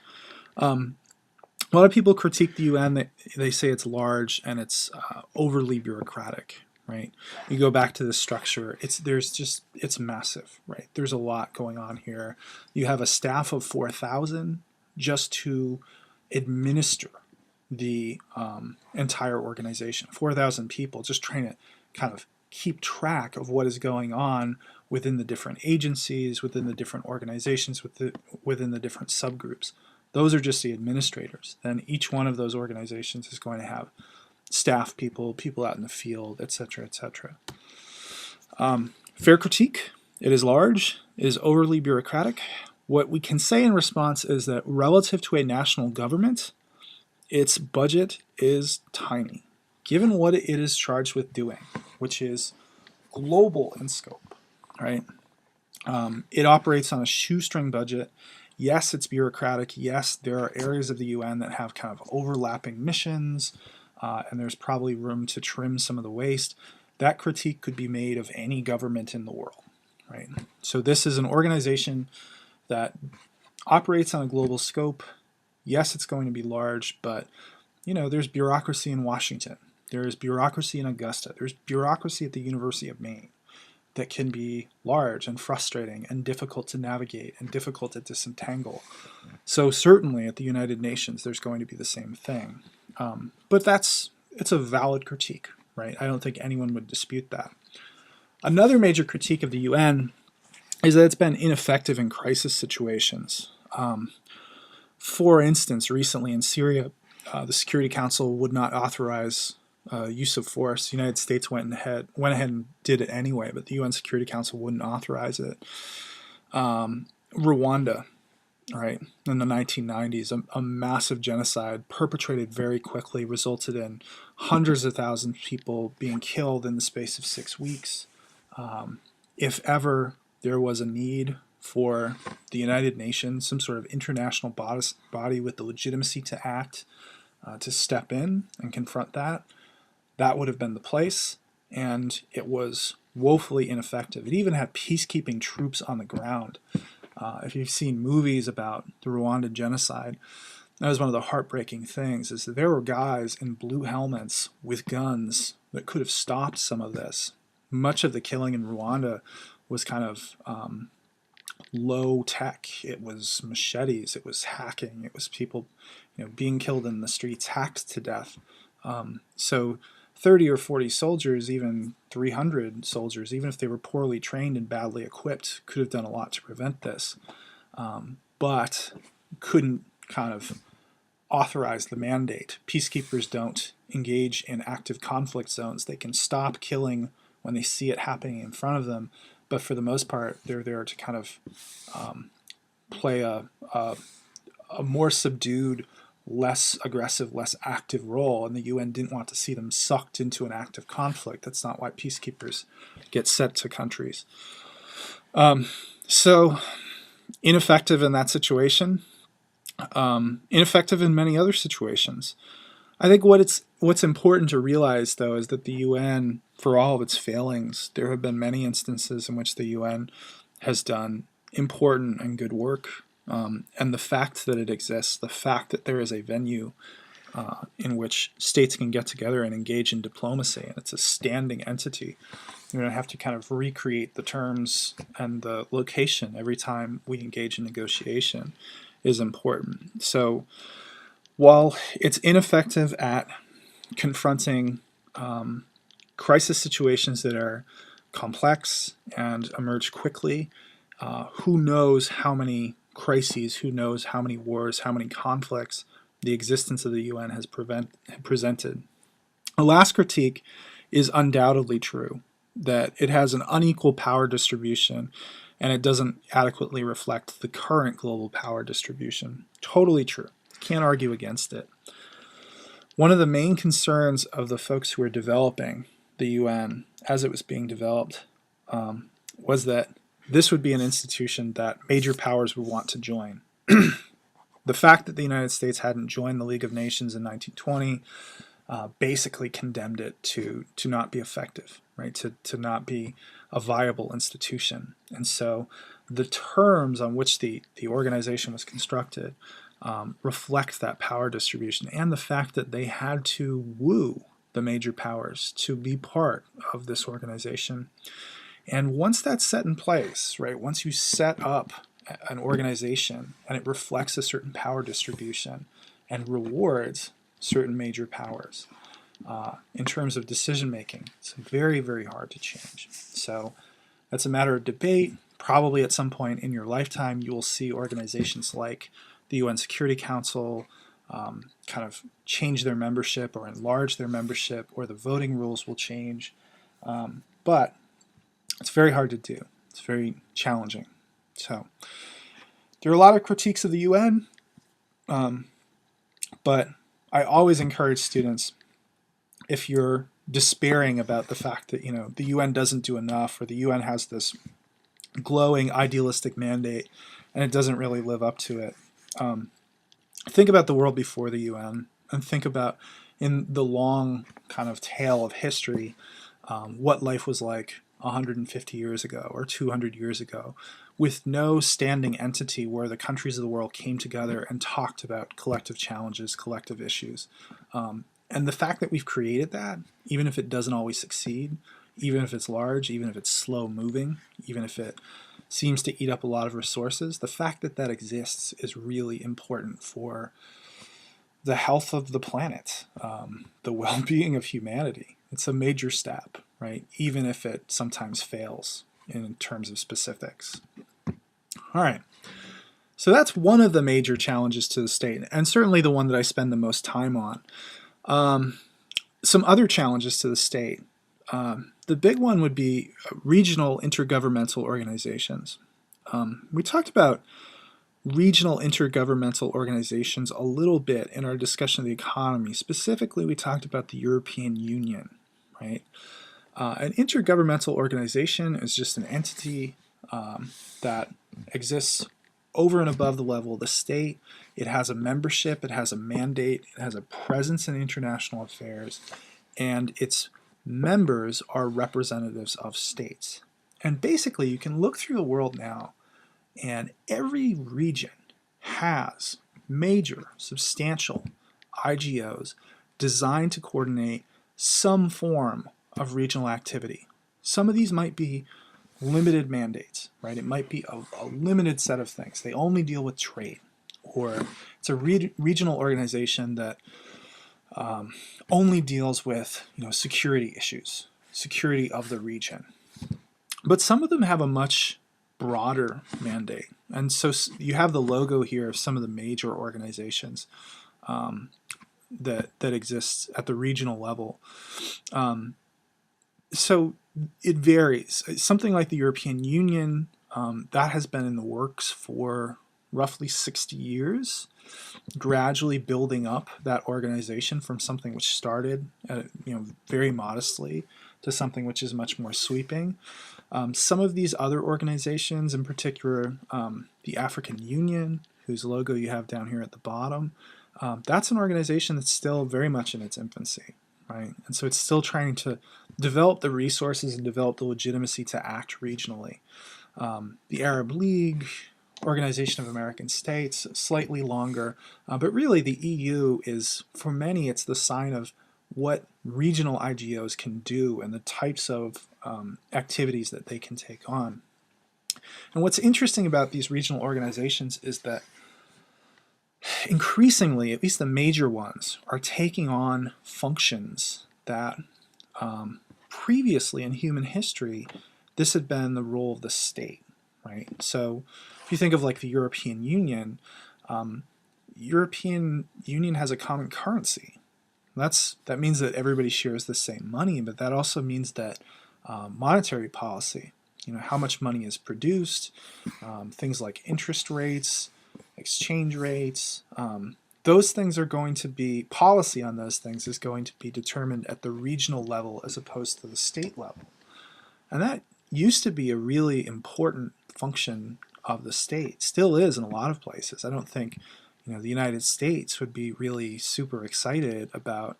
A lot of people critique the UN. They say it's large and it's overly bureaucratic, right? You go back to the structure. It's massive, right? There's a lot going on here. You have a staff of 4,000 just to administer the entire organization. 4,000 people just trying to kind of keep track of what is going on within the different agencies, within the different organizations, within the different subgroups. Those are just the administrators. Then each one of those organizations is going to have staff people, people out in the field, etc., etc. Fair critique. It is large. It is overly bureaucratic. What we can say in response is that relative to a national government, its budget is tiny, given what it is charged with doing, which is global in scope, right? It operates on a shoestring budget. Yes, it's bureaucratic. Yes, there are areas of the UN that have kind of overlapping missions, and there's probably room to trim some of the waste. That critique could be made of any government in the world, right? So this is an organization that operates on a global scope. Yes, it's going to be large, but there's bureaucracy in Washington. There's bureaucracy in Augusta. There's bureaucracy at the University of Maine that can be large and frustrating and difficult to navigate and difficult to disentangle. So certainly at the United Nations, there's going to be the same thing. But it's a valid critique, right? I don't think anyone would dispute that. Another major critique of the UN is that it's been ineffective in crisis situations. For instance, recently in Syria, the Security Council would not authorize use of force. The United States went ahead and did it anyway, but the UN Security Council wouldn't authorize it. Rwanda, right, in the 1990s, a massive genocide perpetrated very quickly, resulted in hundreds of thousands of people being killed in the space of 6 weeks. If ever there was a need for the United Nations, some sort of international body with the legitimacy to act, to step in and confront that, that would have been the place, and it was woefully ineffective. It even had peacekeeping troops on the ground. If you've seen movies about the Rwandan genocide, that was one of the heartbreaking things, is that there were guys in blue helmets with guns that could have stopped some of this. much of the killing in Rwanda was kind of low tech. It was machetes, it was hacking, it was people, being killed in the streets, hacked to death. So 30 or 40 soldiers, even 300 soldiers, even if they were poorly trained and badly equipped, could have done a lot to prevent this, but couldn't kind of authorize the mandate. Peacekeepers don't engage in active conflict zones. They can stop killing when they see it happening in front of them, but for the most part, they're there to kind of play a more subdued, less aggressive, less active role, and the UN didn't want to see them sucked into an active conflict. That's not why peacekeepers get sent to countries. So ineffective in that situation, ineffective in many other situations. I think what's important to realize, though, is that the UN, for all of its failings, there have been many instances in which the UN has done important and good work. And the fact that it exists, the fact that there is a venue in which states can get together and engage in diplomacy, and it's a standing entity. You don't have to kind of recreate the terms and the location every time we engage in negotiation, is important. So while it's ineffective at confronting crisis situations that are complex and emerge quickly, who knows how many crises, who knows how many wars, how many conflicts the existence of the UN has presented. The last critique is undoubtedly true, that it has an unequal power distribution and it doesn't adequately reflect the current global power distribution. Totally true. Can't argue against it. One of the main concerns of the folks who were developing the UN as it was being developed was that this would be an institution that major powers would want to join. The fact that the United States hadn't joined the League of Nations in 1920 basically condemned it to not be effective, right? To not be a viable institution. And so the terms on which the organization was constructed reflect that power distribution and the fact that they had to woo the major powers to be part of this organization. And once that's set in place, right, once you set up an organization and it reflects a certain power distribution and rewards certain major powers in terms of decision making, it's very, very hard to change. So that's a matter of debate. Probably at some point in your lifetime, you will see organizations like the UN Security Council kind of change their membership or enlarge their membership, or the voting rules will change. But it's very hard to do. It's very challenging. So there are a lot of critiques of the UN, but I always encourage students, if you're despairing about the fact that the UN doesn't do enough, or the UN has this glowing idealistic mandate and it doesn't really live up to it, think about the world before the UN, and think about, in the long kind of tale of history, what life was like 150 years ago or 200 years ago, with no standing entity where the countries of the world came together and talked about collective challenges, collective issues. And the fact that we've created that, even if it doesn't always succeed, even if it's large, even if it's slow moving, even if it seems to eat up a lot of resources, the fact that that exists is really important for the health of the planet, the well-being of humanity. It's a major step, right? Even if it sometimes fails in terms of specifics. All right. So that's one of the major challenges to the state, and certainly the one that I spend the most time on. Some other challenges to the state. The big one would be regional intergovernmental organizations. We talked about regional intergovernmental organizations a little bit in our discussion of the economy. Specifically, we talked about the European Union, right? An intergovernmental organization is just an entity that exists over and above the level of the state. It has a membership, it has a mandate, it has a presence in international affairs, and its members are representatives of states. And basically, you can look through the world now, and every region has major, substantial IGOs designed to coordinate some form of regional activity, Some of these might be limited mandates, right? It might be a limited set of things. They only deal with trade, or it's a regional organization that only deals with security issues, security of the region. But some of them have a much broader mandate, and so you have the logo here of some of the major organizations that exist at the regional level. So it varies. Something like the European Union, that has been in the works for roughly 60 years, gradually building up that organization from something which started very modestly to something which is much more sweeping. Some of these other organizations, in particular the African Union, whose logo you have down here at the bottom, that's an organization that's still very much in its infancy, right? And so it's still trying to develop the resources and develop the legitimacy to act regionally. The Arab League, Organization of American States, slightly longer, but really the EU is, for many, it's the sign of what regional IGOs can do and the types of activities that they can take on. And what's interesting about these regional organizations is that increasingly, at least the major ones, are taking on functions that previously in human history, this had been the role of the state, right? So if you think of like the European Union, European Union has a common currency. That means that everybody shares the same money, but that also means that monetary policy, how much money is produced, things like interest rates, exchange rates, those things are going to be, policy on those things is going to be determined at the regional level as opposed to the state level. And that used to be a really important function of the state, still is in a lot of places. I don't think the United States would be really super excited about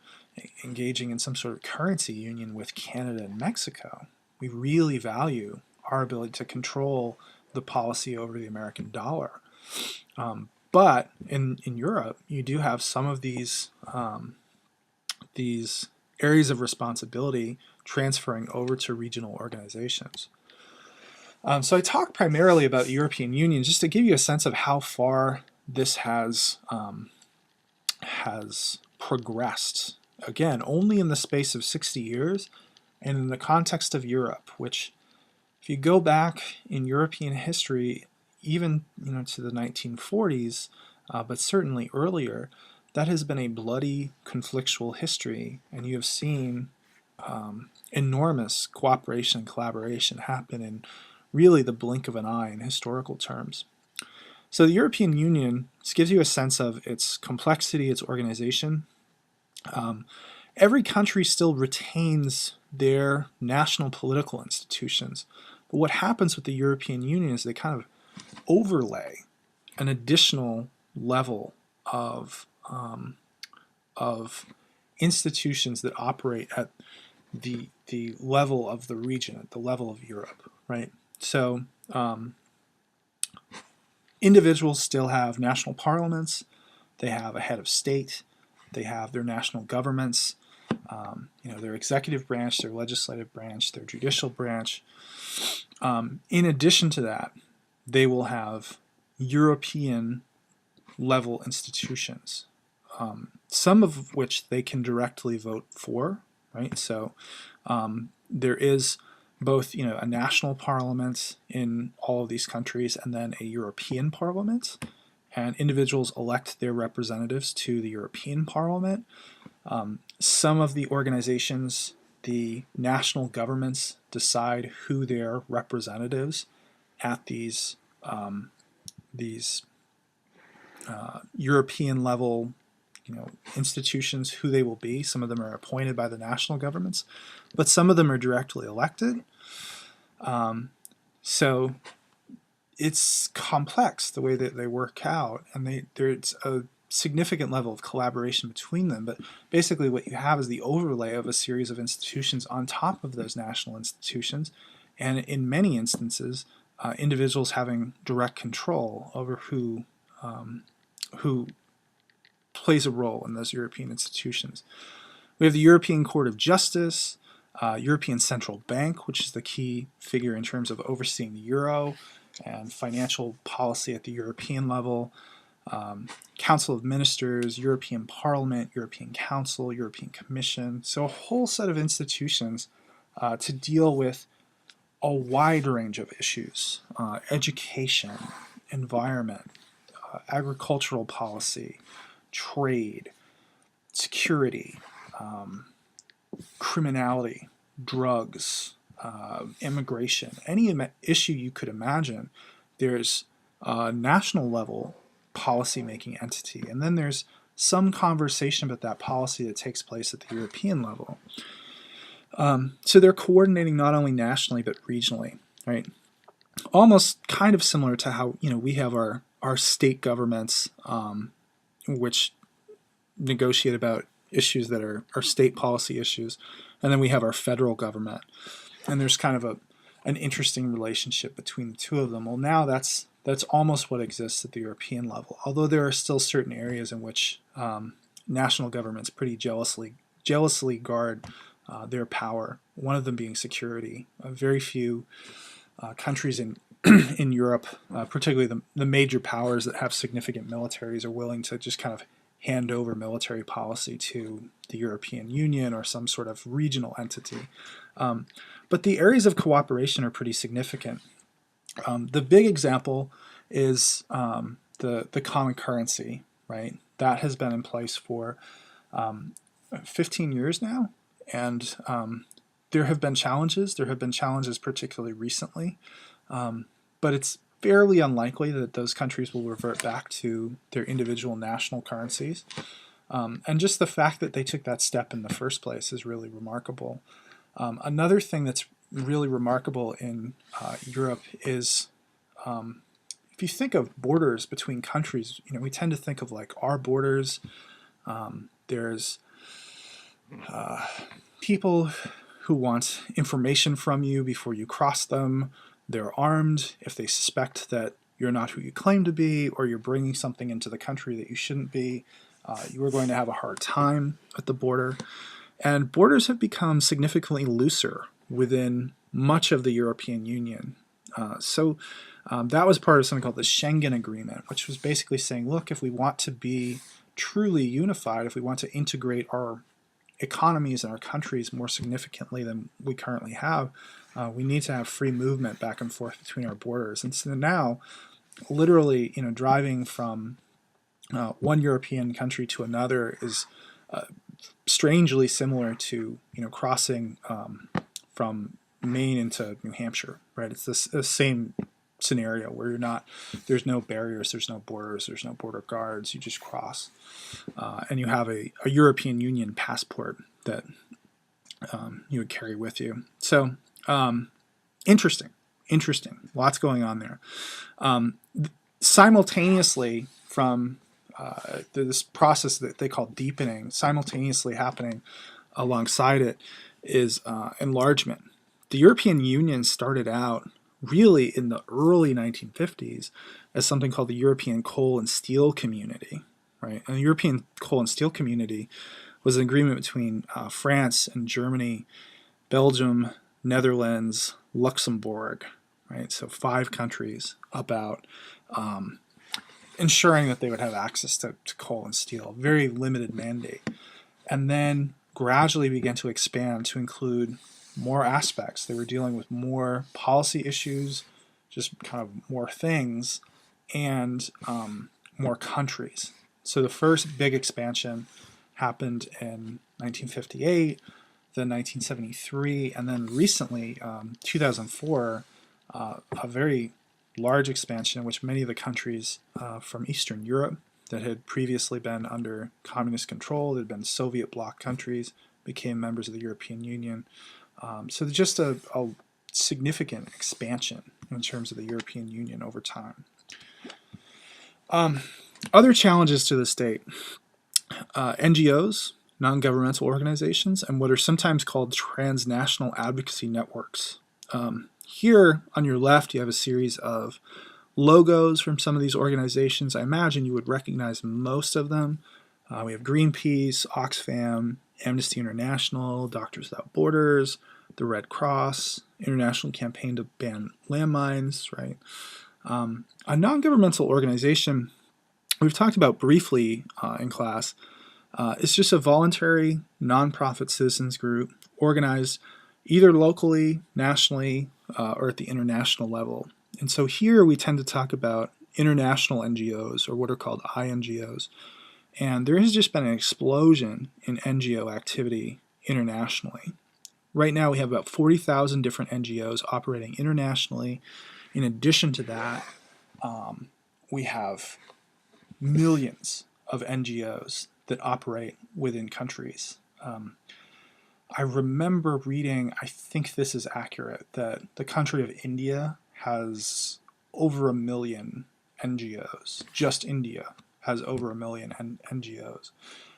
engaging in some sort of currency union with Canada and Mexico. We really value our ability to control the policy over the American dollar. But in Europe, you do have some of these areas of responsibility transferring over to regional organizations. So I talk primarily about the European Union just to give you a sense of how far this has progressed. Again, only in the space of 60 years, and in the context of Europe, which, if you go back in European history, even to the 1940s, but certainly earlier, that has been a bloody, conflictual history, and you have seen enormous cooperation and collaboration happen in really the blink of an eye in historical terms. So the European Union, this gives you a sense of its complexity, its organization. Every country still retains their national political institutions, but what happens with the European Union is they kind of overlay an additional level of institutions that operate at the level of the region, at the level of Europe, right? So individuals still have national parliaments, they have a head of state, they have their national governments, their executive branch, their legislative branch, their judicial branch. In addition to that, they will have European level institutions, some of which they can directly vote for, right? So there is both a national parliament in all of these countries and then a European parliament, and individuals elect their representatives to the European Parliament. Some of the organizations, the national governments decide who their representatives at these European level institutions, who they will be. Some of them are appointed by the national governments, but some of them are directly elected. So it's complex the way that they work out, and there's a significant level of collaboration between them. But basically what you have is the overlay of a series of institutions on top of those national institutions, and in many instances, individuals having direct control over who plays a role in those European institutions. We have the European Court of Justice. European Central Bank, which is the key figure in terms of overseeing the euro and financial policy at the European level, Council of Ministers, European Parliament, European Council, European Commission. So a whole set of institutions to deal with a wide range of issues: education, environment, agricultural policy, trade, security, criminality, drugs, immigration, any issue you could imagine. There's a national level policy-making entity, and then there's some conversation about that policy that takes place at the European level. So they're coordinating not only nationally but regionally, right? Almost kind of similar to how we have our state governments, which negotiate about issues that are state policy issues, and then we have our federal government, and there's kind of an interesting relationship between the two of them. Well, now that's almost what exists at the European level, although there are still certain areas in which national governments pretty jealously guard their power, one of them being security. Very few countries in in Europe, particularly the major powers that have significant militaries, are willing to just kind of hand over military policy to the European Union or some sort of regional entity. But the areas of cooperation are pretty significant. The big example is the common currency, right? That has been in place for 15 years now, and there have been challenges. There have been challenges particularly recently, but it's fairly unlikely that those countries will revert back to their individual national currencies. And just the fact that they took that step in the first place is really remarkable. Another thing that's really remarkable in Europe is if you think of borders between countries, we tend to think of like our borders. There's people who want information from you before you cross them. They're armed if they suspect that you're not who you claim to be, or you're bringing something into the country that you shouldn't be. You are going to have a hard time at the border. And borders have become significantly looser within much of the European Union. So that was part of something called the Schengen Agreement, which was basically saying, look, if we want to be truly unified, if we want to integrate our economies and our countries more significantly than we currently have, we need to have free movement back and forth between our borders. And so now, literally, driving from one European country to another is strangely similar to crossing from Maine into New Hampshire, right? It's the same scenario where there's no barriers, there's no borders, there's no border guards. You just cross, and you have a European Union passport that you would carry with you. So interesting. Lots going on there. Simultaneously, from this process that they call deepening, simultaneously happening alongside it is enlargement. The European Union started out really in the early 1950s as something called the European Coal and Steel Community, right? And the European Coal and Steel Community was an agreement between France and Germany, Belgium, Netherlands, Luxembourg, right? So 5 countries, about ensuring that they would have access to coal and steel. Very limited mandate. And then gradually began to expand to include more aspects. They were dealing with more policy issues, just kind of more things, and more countries. So the first big expansion happened in 1958, then 1973, and then recently, 2004, a very large expansion in which many of the countries from Eastern Europe that had previously been under communist control, that had been Soviet bloc countries, became members of the European Union. So just a significant expansion in terms of the European Union over time. Other challenges to the state: NGOs, non-governmental organizations, and what are sometimes called transnational advocacy networks. Here on your left, you have a series of logos from some of these organizations. I imagine you would recognize most of them. We have Greenpeace, Oxfam, Amnesty International, Doctors Without Borders, the Red Cross, International Campaign to Ban Landmines, right? A non-governmental organization we've talked about briefly in class. It's just a voluntary, nonprofit citizens group organized either locally, nationally, or at the international level. And so here we tend to talk about international NGOs, or what are called INGOs. And there has just been an explosion in NGO activity internationally. Right now we have about 40,000 different NGOs operating internationally. In addition to that, we have millions of NGOs that operate within countries. I remember reading, I think this is accurate, that the country of India has over 1 million NGOs. Just India has over 1 million NGOs.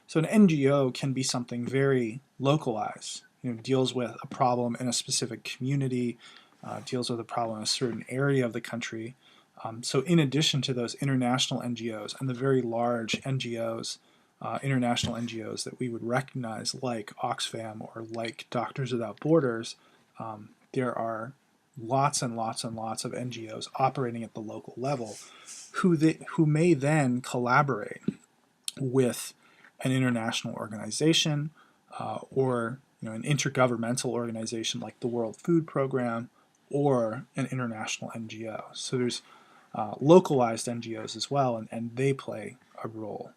So an NGO can be something very localized, deals with a problem in a specific community, deals with a problem in a certain area of the country. So in addition to those international NGOs and the very large NGOs, international NGOs that we would recognize like Oxfam or like Doctors Without Borders, there are lots and lots and lots of NGOs operating at the local level who may then collaborate with an international organization or an intergovernmental organization like the World Food Program or an international NGO. So there's localized NGOs as well, and they play a role.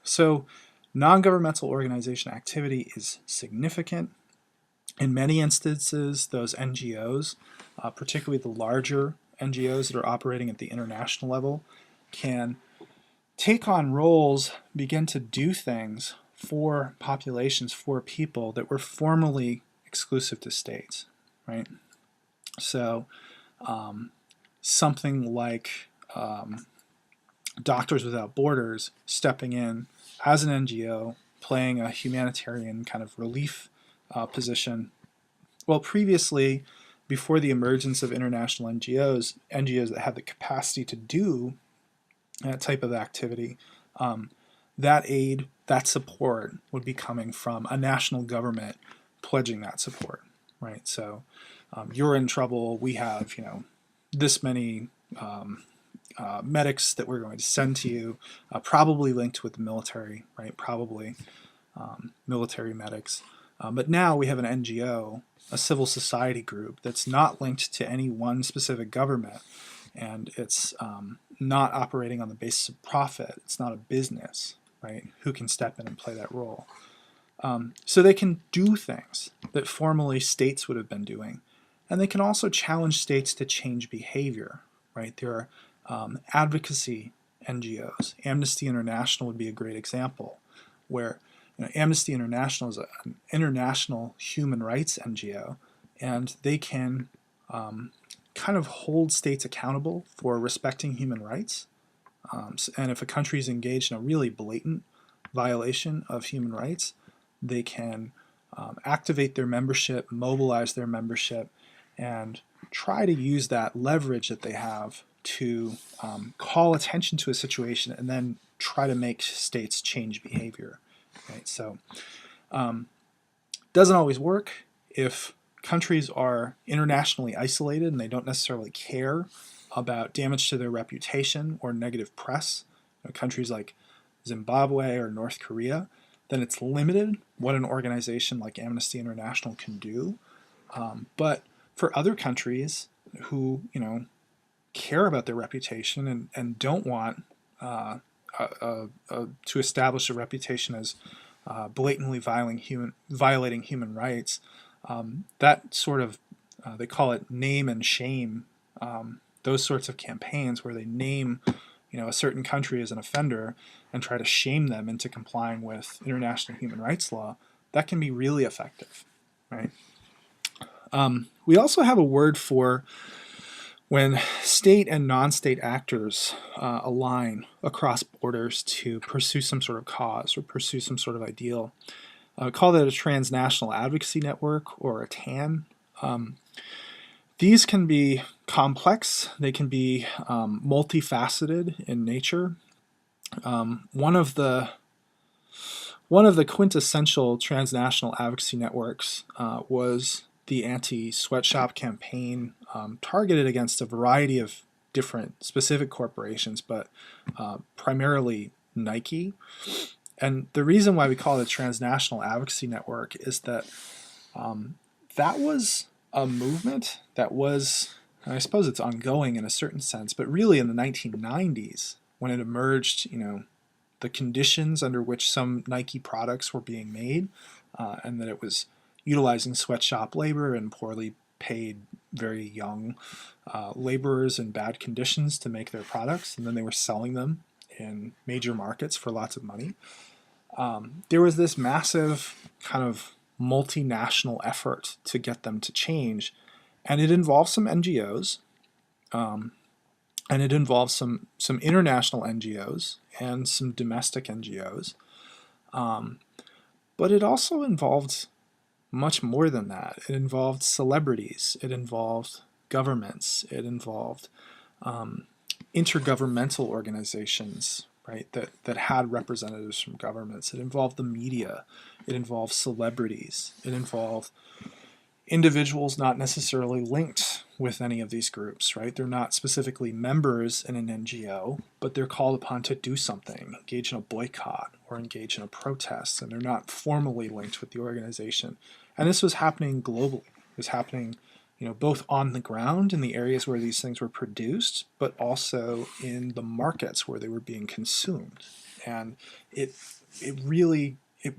So non-governmental organization activity is significant. In many instances, those NGOs, particularly the larger NGOs that are operating at the international level, can take on roles, begin to do things for populations, for people that were formerly exclusive to states, right? So something like Doctors Without Borders stepping in as an NGO, playing a humanitarian kind of relief position. Well, previously, before the emergence of international NGOs that had the capacity to do that type of activity, that aid, that support would be coming from a national government pledging that support, right? So you're in trouble, we have, this many medics that we're going to send to you, probably linked with the military, right? Probably military medics. But now we have an NGO, a civil society group that's not linked to any one specific government, and it's not operating on the basis of profit. It's not a business, right? Who can step in and play that role? So they can do things that formerly states would have been doing, and they can also challenge states to change behavior, right? There are advocacy NGOs. Amnesty International would be a great example, where Amnesty International is an international human rights NGO, and they can kind of hold states accountable for respecting human rights. And if a country is engaged in a really blatant violation of human rights, they can activate their membership, mobilize their membership, and try to use that leverage that they have to call attention to a situation and then try to make states change behavior. Right? So doesn't always work. If countries are internationally isolated and they don't necessarily care about damage to their reputation or negative press, countries like Zimbabwe or North Korea, then it's limited what an organization like Amnesty International can do. But for other countries who care about their reputation and don't want to establish a reputation as blatantly violating human rights, that sort of they call it name and shame. Those sorts of campaigns where they name a certain country as an offender and try to shame them into complying with international human rights law, that can be really effective, right? We also have a word for when state and non-state actors align across borders to pursue some sort of cause or pursue some sort of ideal. Call that a transnational advocacy network, or a TAN. These can be complex. They can be multifaceted in nature. One of the One of the quintessential transnational advocacy networks was the anti-sweatshop campaign, targeted against a variety of different specific corporations, but primarily Nike. And the reason why we call it a transnational advocacy network is that that was a movement that was, and I suppose it's ongoing in a certain sense, but really in the 1990s when it emerged, the conditions under which some Nike products were being made, and that it was utilizing sweatshop labor and poorly paid, very young laborers in bad conditions to make their products, and then they were selling them in major markets for lots of money. There was this massive kind of multinational effort to get them to change, and it involved some NGOs, and it involved some international NGOs and some domestic NGOs, but it also involved much more than that. It involved celebrities, it involved governments, it involved intergovernmental organizations, right, that had representatives from governments. It involved the media, it involved celebrities, it involved individuals not necessarily linked with any of these groups, right? They're not specifically members in an NGO, but they're called upon to do something, engage in a boycott or engage in a protest, and they're not formally linked with the organization. And this was happening globally. It was happening, both on the ground in the areas where these things were produced, but also in the markets where they were being consumed. And it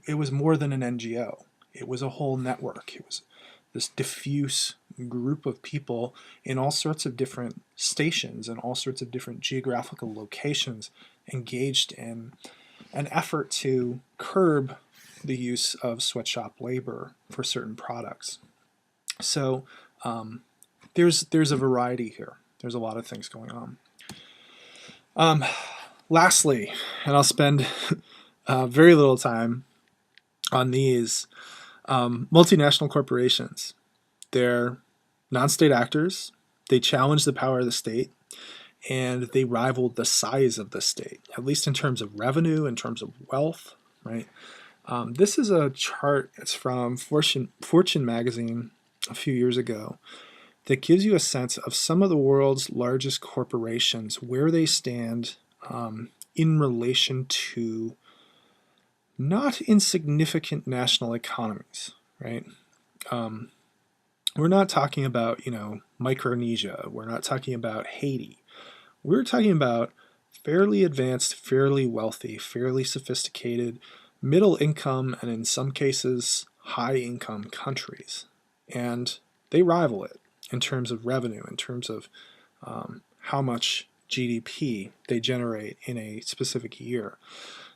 was more than an NGO. It was a whole network. It was this diffuse group of people in all sorts of different stations and all sorts of different geographical locations engaged in an effort to curb the use of sweatshop labor for certain products. So there's a variety here. There's a lot of things going on. Lastly, and I'll spend very little time on these, multinational corporations. They're non-state actors. They challenge the power of the state, and they rival the size of the state, at least in terms of revenue, in terms of wealth, right? This is a chart. It's from Fortune magazine a few years ago that gives you a sense of some of the world's largest corporations, where they stand in relation to not insignificant national economies, right? We're not talking about, Micronesia. We're not talking about Haiti. We're talking about fairly advanced, fairly wealthy, fairly sophisticated, middle income, and in some cases, high income countries. And they rival it in terms of revenue, in terms of how much GDP they generate in a specific year.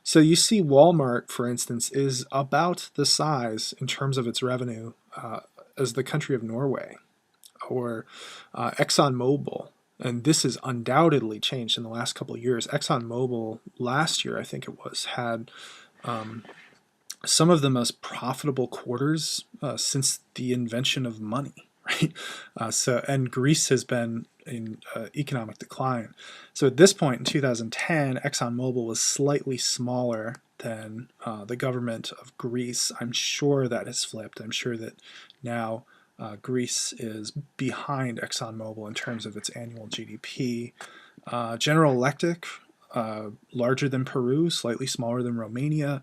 So you see Walmart, for instance, is about the size in terms of its revenue as the country of Norway, or ExxonMobil. And this has undoubtedly changed in the last couple of years. ExxonMobil last year, I think it was, had some of the most profitable quarters since the invention of money, right? And Greece has been in economic decline. So at this point in 2010, ExxonMobil was slightly smaller than the government of Greece. I'm sure that has flipped. I'm sure that now Greece is behind ExxonMobil in terms of its annual GDP. General Electric, larger than Peru, slightly smaller than Romania.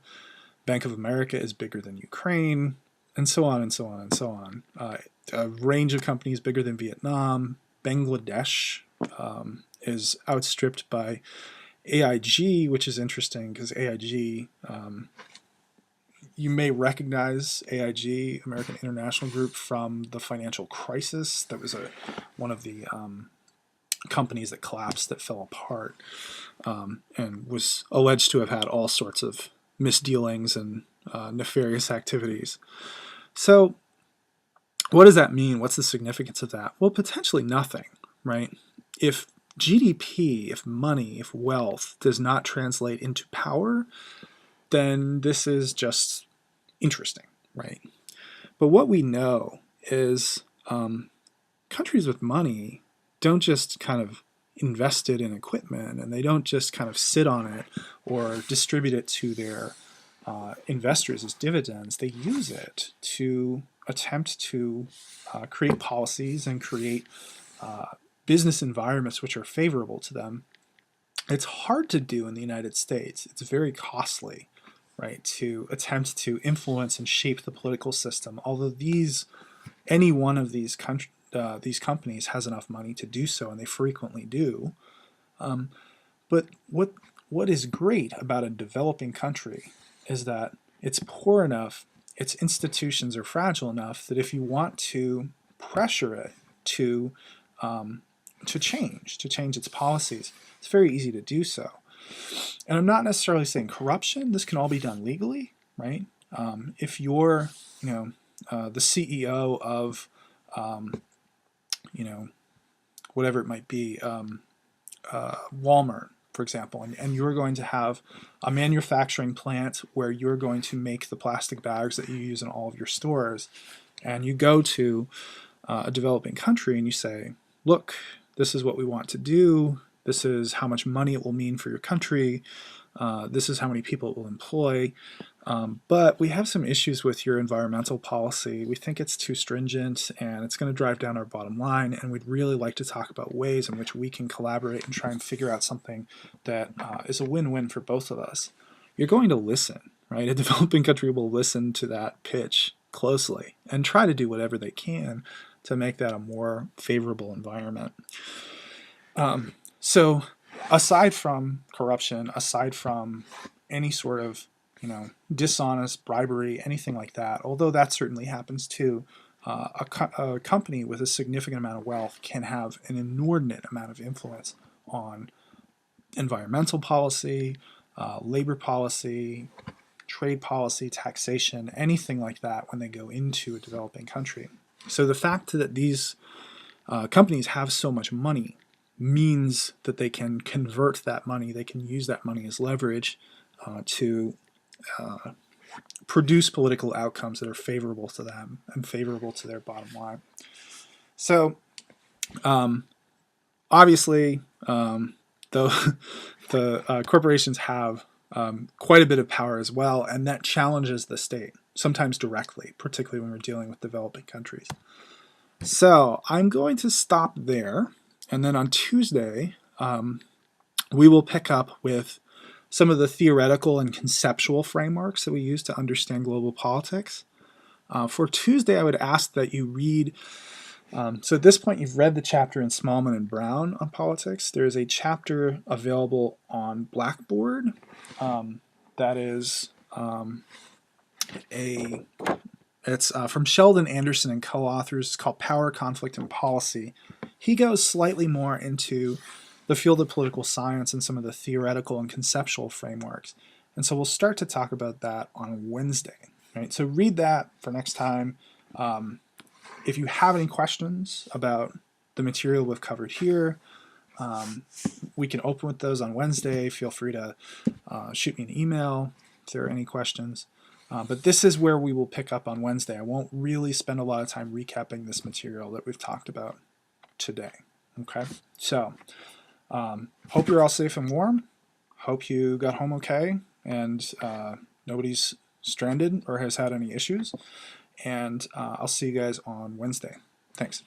Bank of America is bigger than Ukraine, and so on and so on and so on. A range of companies bigger than Vietnam. Bangladesh is outstripped by AIG, which is interesting because AIG, you may recognize AIG, American International Group, from the financial crisis. That was one of the companies that collapsed, that fell apart, and was alleged to have had all sorts of misdealings and nefarious activities. So what does that mean? What's the significance of that? Well, potentially nothing, right? If GDP, if money, if wealth does not translate into power, then this is just interesting, right? But what we know is countries with money don't just kind of invest it in equipment, and they don't just kind of sit on it or distribute it to their investors as dividends, they use it to attempt to create policies and create business environments which are favorable to them. It's hard to do in the United States. It's very costly, right, to attempt to influence and shape the political system. Although any one of these companies has enough money to do so, and they frequently do. But what is great about a developing country is that it's poor enough, its institutions are fragile enough that if you want to pressure it to change its policies, it's very easy to do so. And I'm not necessarily saying corruption. This can all be done legally, right? If you're, the CEO of, whatever it might be, Walmart, for example, and you're going to have a manufacturing plant where you're going to make the plastic bags that you use in all of your stores, and you go to a developing country and you say, look, this is what we want to do. This is how much money it will mean for your country. This is how many people it will employ. But we have some issues with your environmental policy. We think it's too stringent and it's going to drive down our bottom line. And we'd really like to talk about ways in which we can collaborate and try and figure out something that is a win-win for both of us. You're going to listen, right? A developing country will listen to that pitch closely and try to do whatever they can to make that a more favorable environment. So aside from corruption, aside from any sort of dishonest bribery, anything like that, although that certainly happens too, a company with a significant amount of wealth can have an inordinate amount of influence on environmental policy, labor policy, trade policy, taxation, anything like that when they go into a developing country. So the fact that these companies have so much money means that they can convert that money, they can use that money as leverage to produce political outcomes that are favorable to them and favorable to their bottom line. So obviously, the corporations have quite a bit of power as well, and that challenges the state, sometimes directly, particularly when we're dealing with developing countries. So I'm going to stop there, and then on Tuesday, we will pick up with some of the theoretical and conceptual frameworks that we use to understand global politics. For Tuesday, I would ask that you read, so at this point you've read the chapter in Smallman and Brown on politics. There's a chapter available on Blackboard that is it's from Sheldon Anderson and co-authors. It's called Power, Conflict, and Policy. He goes slightly more into the field of political science and some of the theoretical and conceptual frameworks. And so we'll start to talk about that on Wednesday. Right? So read that for next time. If you have any questions about the material we've covered here, we can open with those on Wednesday. Feel free to shoot me an email if there are any questions. But this is where we will pick up on Wednesday. I won't really spend a lot of time recapping this material that we've talked about today. Okay, so hope you're all safe and warm. Hope you got home okay and nobody's stranded or has had any issues. And I'll see you guys on Wednesday. Thanks.